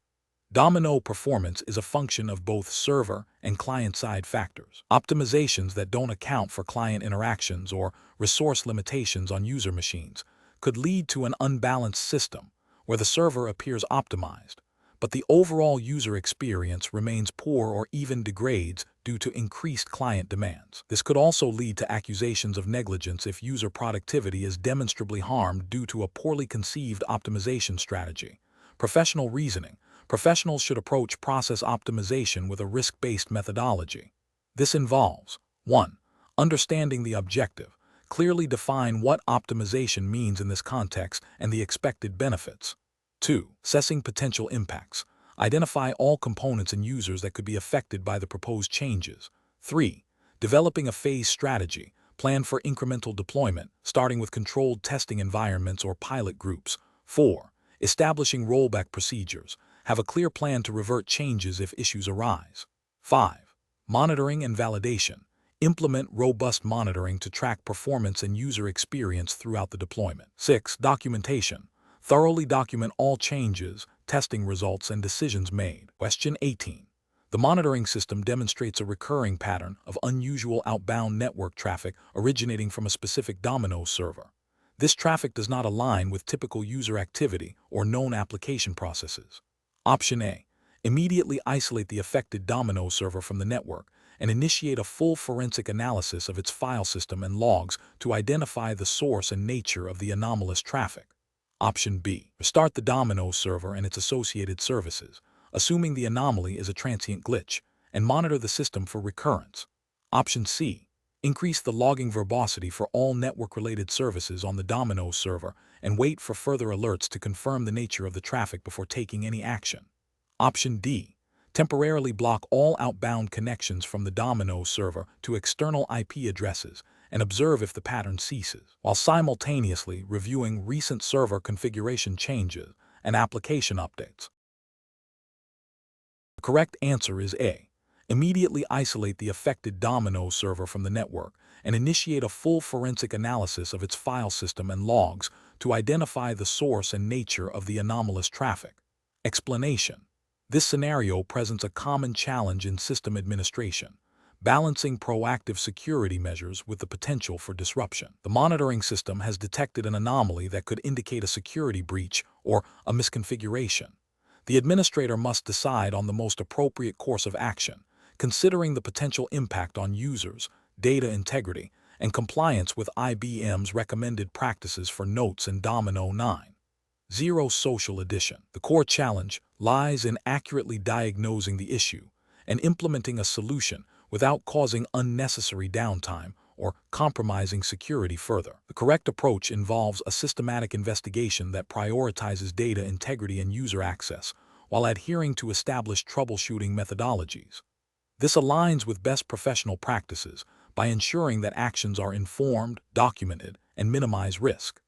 Domino performance is a function of both server and client-side factors. Optimizations that don't account for client interactions or resource limitations on user machines could lead to an unbalanced system where the server appears optimized, but the overall user experience remains poor or even degrades due to increased client demands. This could also lead to accusations of negligence if user productivity is demonstrably harmed due to a poorly conceived optimization strategy. Professional reasoning. Professionals should approach process optimization with a risk-based methodology. This involves 1. Understanding the objective. Clearly define what optimization means in this context and the expected benefits. 2. Assessing potential impacts. Identify all components and users that could be affected by the proposed changes. 3. Developing a phase strategy. Plan for incremental deployment, starting with controlled testing environments or pilot groups. 4. Establishing rollback procedures. Have a clear plan to revert changes if issues arise. 5. Monitoring and validation. Implement robust monitoring to track performance and user experience throughout the deployment. 6. Documentation. Thoroughly document all changes, testing results, and decisions made. Question 18. The monitoring system demonstrates a recurring pattern of unusual outbound network traffic originating from a specific Domino server. This traffic does not align with typical user activity or known application processes. Option A. Immediately isolate the affected Domino server from the network and initiate a full forensic analysis of its file system and logs to identify the source and nature of the anomalous traffic. Option B. Restart the Domino server and its associated services, assuming the anomaly is a transient glitch, and monitor the system for recurrence. Option C. Increase the logging verbosity for all network-related services on the Domino server and wait for further alerts to confirm the nature of the traffic before taking any action. Option D. Temporarily block all outbound connections from the Domino server to external IP addresses and observe if the pattern ceases, while simultaneously reviewing recent server configuration changes and application updates. The correct answer is A. Immediately isolate the affected Domino server from the network and initiate a full forensic analysis of its file system and logs to identify the source and nature of the anomalous traffic. Explanation. This scenario presents a common challenge in system administration, balancing proactive security measures with the potential for disruption. The monitoring system has detected an anomaly that could indicate a security breach or a misconfiguration. The administrator must decide on the most appropriate course of action, considering the potential impact on users, data integrity, and compliance with IBM's recommended practices for notes in Domino 9.0 Social Edition. The core challenge lies in accurately diagnosing the issue and implementing a solution without causing unnecessary downtime or compromising security further. The correct approach involves a systematic investigation that prioritizes data integrity and user access while adhering to established troubleshooting methodologies. This aligns with best professional practices by ensuring that actions are informed, documented, and minimize risk.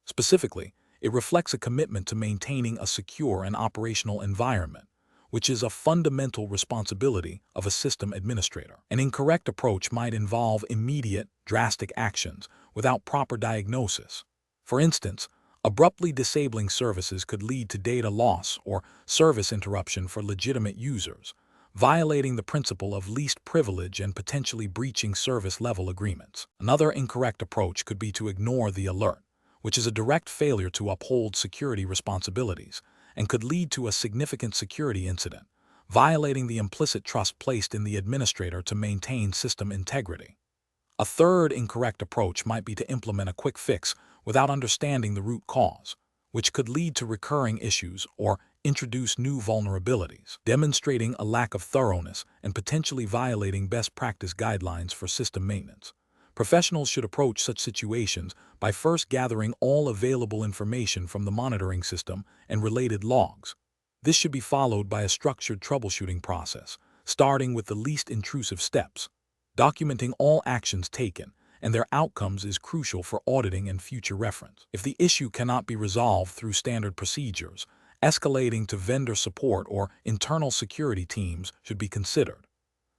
Specifically, it reflects a commitment to maintaining a secure and operational environment, which is a fundamental responsibility of a system administrator. An incorrect approach might involve immediate, drastic actions without proper diagnosis. For instance, abruptly disabling services could lead to data loss or service interruption for legitimate users, violating the principle of least privilege and potentially breaching service-level agreements. Another incorrect approach could be to ignore the alert, which is a direct failure to uphold security responsibilities and could lead to a significant security incident, violating the implicit trust placed in the administrator to maintain system integrity. A third incorrect approach might be to implement a quick fix without understanding the root cause, which could lead to recurring issues or introduce new vulnerabilities, demonstrating a lack of thoroughness and potentially violating best practice guidelines for system maintenance. Professionals should approach such situations by first gathering all available information from the monitoring system and related logs. This should be followed by a structured troubleshooting process, starting with the least intrusive steps. Documenting all actions taken and their outcomes is crucial for auditing and future reference. If the issue cannot be resolved through standard procedures, escalating to vendor support or internal security teams should be considered.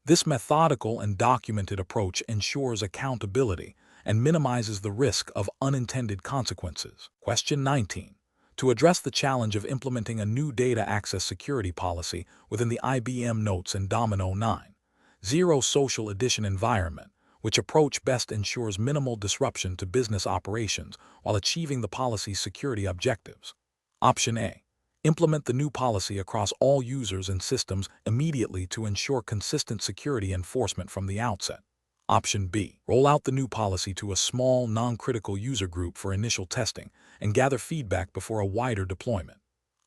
This methodical and documented approach ensures accountability and minimizes the risk of unintended consequences. Question 19. To address the challenge of implementing a new data access security policy within the IBM Notes and Domino 9.0 Social Edition environment, which approach best ensures minimal disruption to business operations while achieving the policy's security objectives. Option A. Implement the new policy across all users and systems immediately to ensure consistent security enforcement from the outset. Option B. Roll out the new policy to a small, non-critical user group for initial testing and gather feedback before a wider deployment.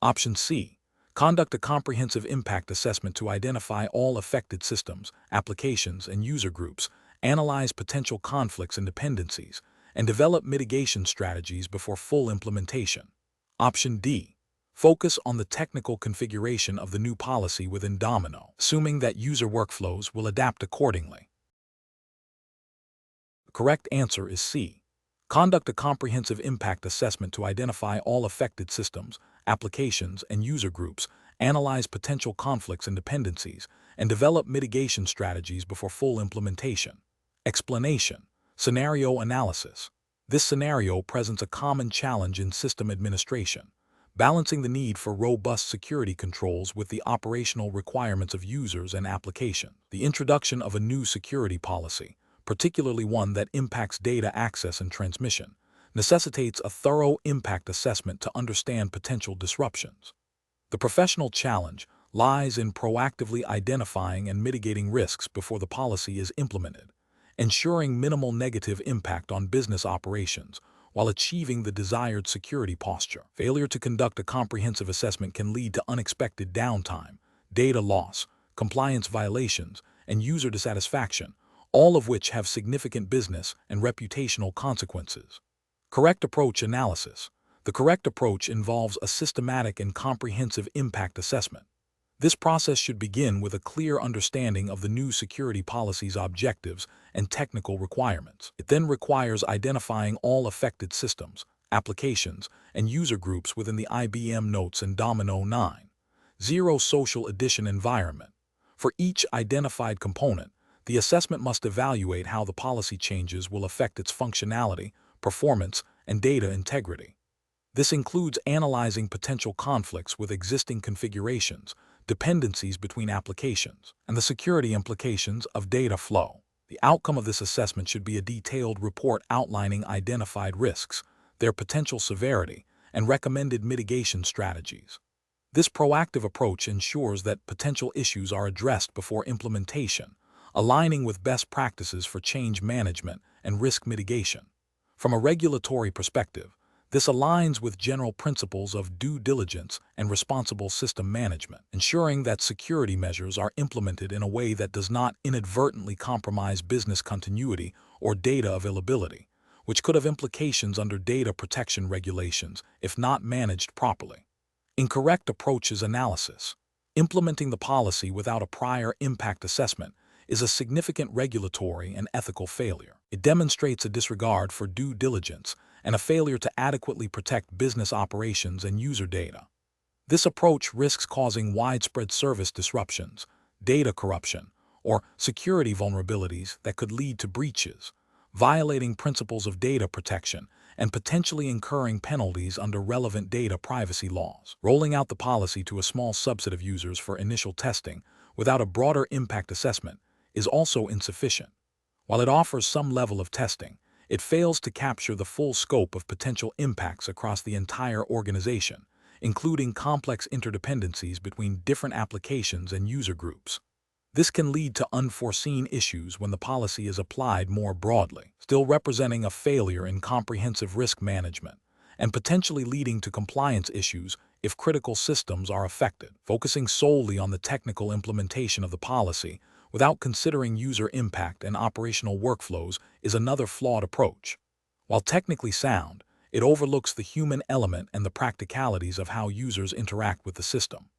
Option C. Conduct a comprehensive impact assessment to identify all affected systems, applications, and user groups, analyze potential conflicts and dependencies, and develop mitigation strategies before full implementation. Option D. Focus on the technical configuration of the new policy within Domino, assuming that user workflows will adapt accordingly. The correct answer is C. Conduct a comprehensive impact assessment to identify all affected systems, applications, and user groups, analyze potential conflicts and dependencies, and develop mitigation strategies before full implementation. Explanation. Scenario analysis. This scenario presents a common challenge in system administration, balancing the need for robust security controls with the operational requirements of users and applications. The introduction of a new security policy, particularly one that impacts data access and transmission, necessitates a thorough impact assessment to understand potential disruptions. The professional challenge lies in proactively identifying and mitigating risks before the policy is implemented, ensuring minimal negative impact on business operations while achieving the desired security posture. Failure to conduct a comprehensive assessment can lead to unexpected downtime, data loss, compliance violations, and user dissatisfaction, all of which have significant business and reputational consequences. Correct approach analysis. The correct approach involves a systematic and comprehensive impact assessment. This process should begin with a clear understanding of the new security policy's objectives and technical requirements. It then requires identifying all affected systems, applications, and user groups within the IBM Notes and Domino 9.0 Social Edition environment. For each identified component, the assessment must evaluate how the policy changes will affect its functionality, performance, and data integrity. This includes analyzing potential conflicts with existing configurations, dependencies between applications, and the security implications of data flow. The outcome of this assessment should be a detailed report outlining identified risks, their potential severity, and recommended mitigation strategies. This proactive approach ensures that potential issues are addressed before implementation, aligning with best practices for change management and risk mitigation. From a regulatory perspective, this aligns with general principles of due diligence and responsible system management, ensuring that security measures are implemented in a way that does not inadvertently compromise business continuity or data availability, which could have implications under data protection regulations if not managed properly. Incorrect approaches analysis. Implementing the policy without a prior impact assessment is a significant regulatory and ethical failure. It demonstrates a disregard for due diligence and a failure to adequately protect business operations and user data. This approach risks causing widespread service disruptions, data corruption, or security vulnerabilities that could lead to breaches, violating principles of data protection and potentially incurring penalties under relevant data privacy laws. Rolling out the policy to a small subset of users for initial testing without a broader impact assessment is also insufficient. While it offers some level of testing, it fails to capture the full scope of potential impacts across the entire organization, including complex interdependencies between different applications and user groups. This can lead to unforeseen issues when the policy is applied more broadly, still representing a failure in comprehensive risk management and potentially leading to compliance issues if critical systems are affected. Focusing solely on the technical implementation of the policy without considering user impact and operational workflows is another flawed approach. While technically sound, it overlooks the human element and the practicalities of how users interact with the system.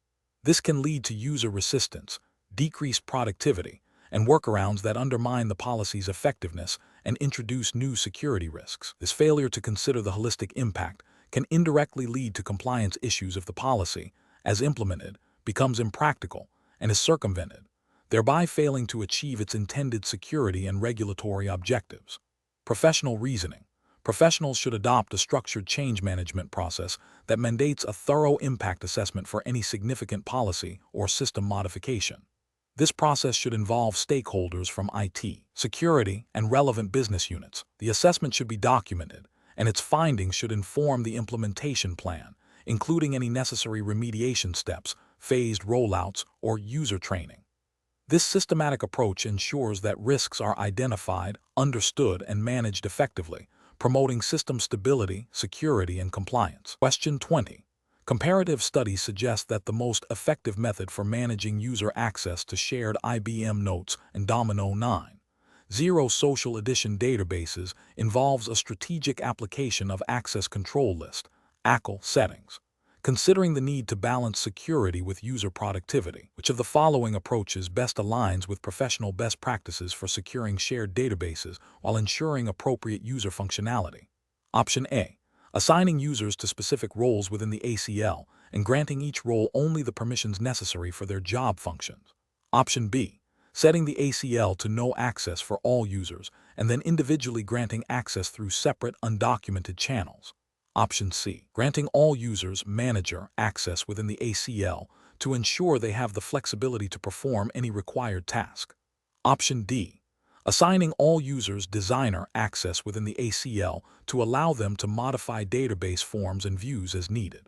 This can lead to user resistance, decreased productivity, and workarounds that undermine the policy's effectiveness and introduce new security risks. This failure to consider the holistic impact can indirectly lead to compliance issues if the policy, as implemented, becomes impractical and is circumvented, thereby failing to achieve its intended security and regulatory objectives. Professional reasoning. Professionals should adopt a structured change management process that mandates a thorough impact assessment for any significant policy or system modification. This process should involve stakeholders from IT, security, and relevant business units. The assessment should be documented, and its findings should inform the implementation plan, including any necessary remediation steps, phased rollouts, or user training. This systematic approach ensures that risks are identified, understood, and managed effectively, promoting system stability, security, and compliance. Question 20. Comparative studies suggest that the most effective method for managing user access to shared IBM Notes and Domino 9.0 Social Edition databases involves a strategic application of access control list (ACL) settings. Considering the need to balance security with user productivity, which of the following approaches best aligns with professional best practices for securing shared databases while ensuring appropriate user functionality? Option A. Assigning users to specific roles within the ACL and granting each role only the permissions necessary for their job functions. Option B. Setting the ACL to no access for all users and then individually granting access through separate undocumented channels. Option C. Granting all users manager access within the ACL to ensure they have the flexibility to perform any required task. Option D. Assigning all users designer access within the ACL to allow them to modify database forms and views as needed.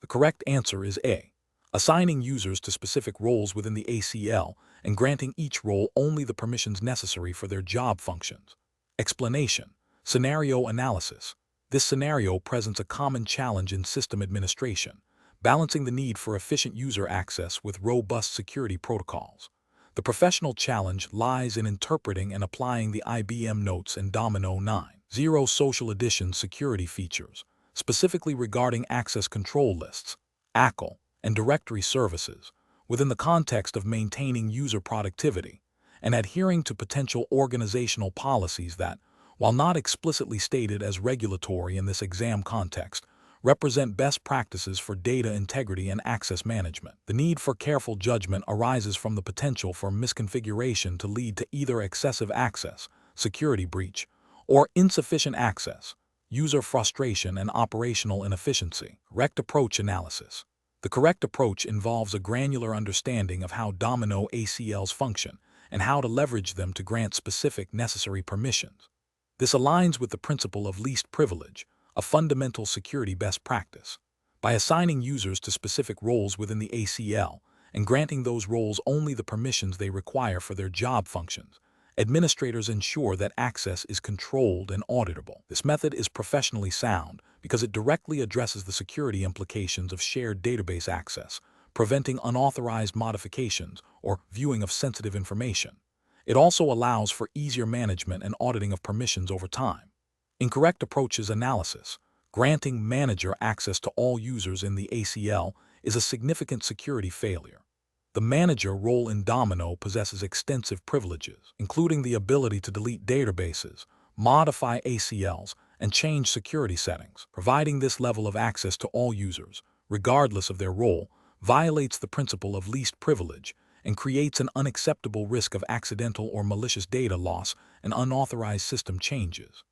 The correct answer is A. Assigning users to specific roles within the ACL and granting each role only the permissions necessary for their job functions. Explanation. Scenario analysis. This scenario presents a common challenge in system administration, balancing the need for efficient user access with robust security protocols. The professional challenge lies in interpreting and applying the IBM Notes and Domino 9.0 Social Edition security features, specifically regarding access control lists, ACL, and directory services, within the context of maintaining user productivity and adhering to potential organizational policies that, while not explicitly stated as regulatory in this exam context, represent best practices for data integrity and access management. The need for careful judgment arises from the potential for misconfiguration to lead to either excessive access, security breach, or insufficient access, user frustration, and operational inefficiency. Correct approach analysis. The correct approach involves a granular understanding of how Domino ACLs function and how to leverage them to grant specific necessary permissions. This aligns with the principle of least privilege, a fundamental security best practice. By assigning users to specific roles within the ACL and granting those roles only the permissions they require for their job functions, administrators ensure that access is controlled and auditable. This method is professionally sound because it directly addresses the security implications of shared database access, preventing unauthorized modifications or viewing of sensitive information. It also allows for easier management and auditing of permissions over time. Incorrect approaches analysis. Granting manager access to all users in the ACL is a significant security failure. The manager role in Domino possesses extensive privileges, including the ability to delete databases, modify ACLs, and change security settings. Providing this level of access to all users, regardless of their role, violates the principle of least privilege and creates an unacceptable risk of accidental or malicious data loss and unauthorized system changes.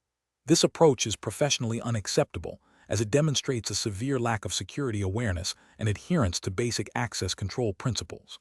This approach is professionally unacceptable as it demonstrates a severe lack of security awareness and adherence to basic access control principles.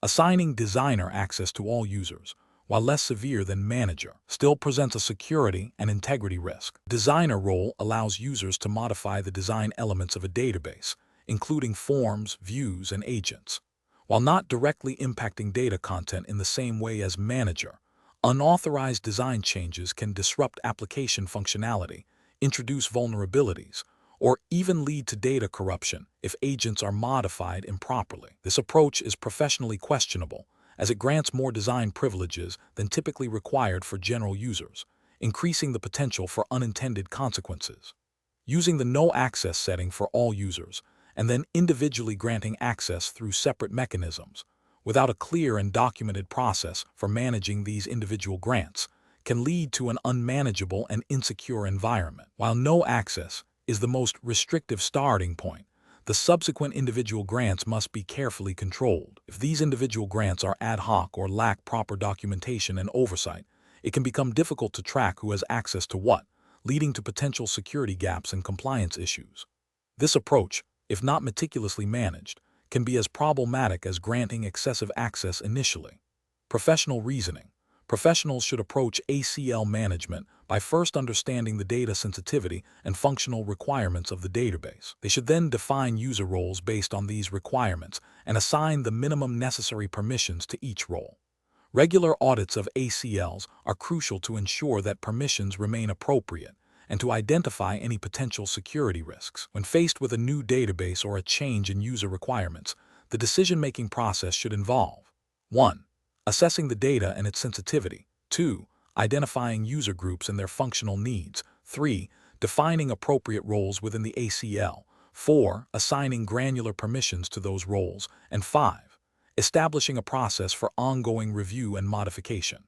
Assigning designer access to all users, while less severe than manager, still presents a security and integrity risk. Designer role allows users to modify the design elements of a database, including forms, views, and agents, while not directly impacting data content in the same way as manager. Unauthorized design changes can disrupt application functionality, introduce vulnerabilities, or even lead to data corruption if agents are modified improperly. This approach is professionally questionable, as it grants more design privileges than typically required for general users, increasing the potential for unintended consequences. Using the no access setting for all users, and then individually granting access through separate mechanisms, without a clear and documented process for managing these individual grants, can lead to an unmanageable and insecure environment. While no access is the most restrictive starting point, the subsequent individual grants must be carefully controlled. If these individual grants are ad hoc or lack proper documentation and oversight, it can become difficult to track who has access to what, leading to potential security gaps and compliance issues. This approach, if not meticulously managed, can be as problematic as granting excessive access initially. Professional reasoning. Professionals should approach ACL management by first understanding the data sensitivity and functional requirements of the database. They should then define user roles based on these requirements and assign the minimum necessary permissions to each role. Regular audits of ACLs are crucial to ensure that permissions remain appropriate and to identify any potential security risks. When faced with a new database or a change in user requirements, the decision-making process should involve 1. Assessing the data and its sensitivity. 2. Identifying user groups and their functional needs. 3. Defining appropriate roles within the ACL. 4. Assigning granular permissions to those roles. And 5. Establishing a process for ongoing review and modification.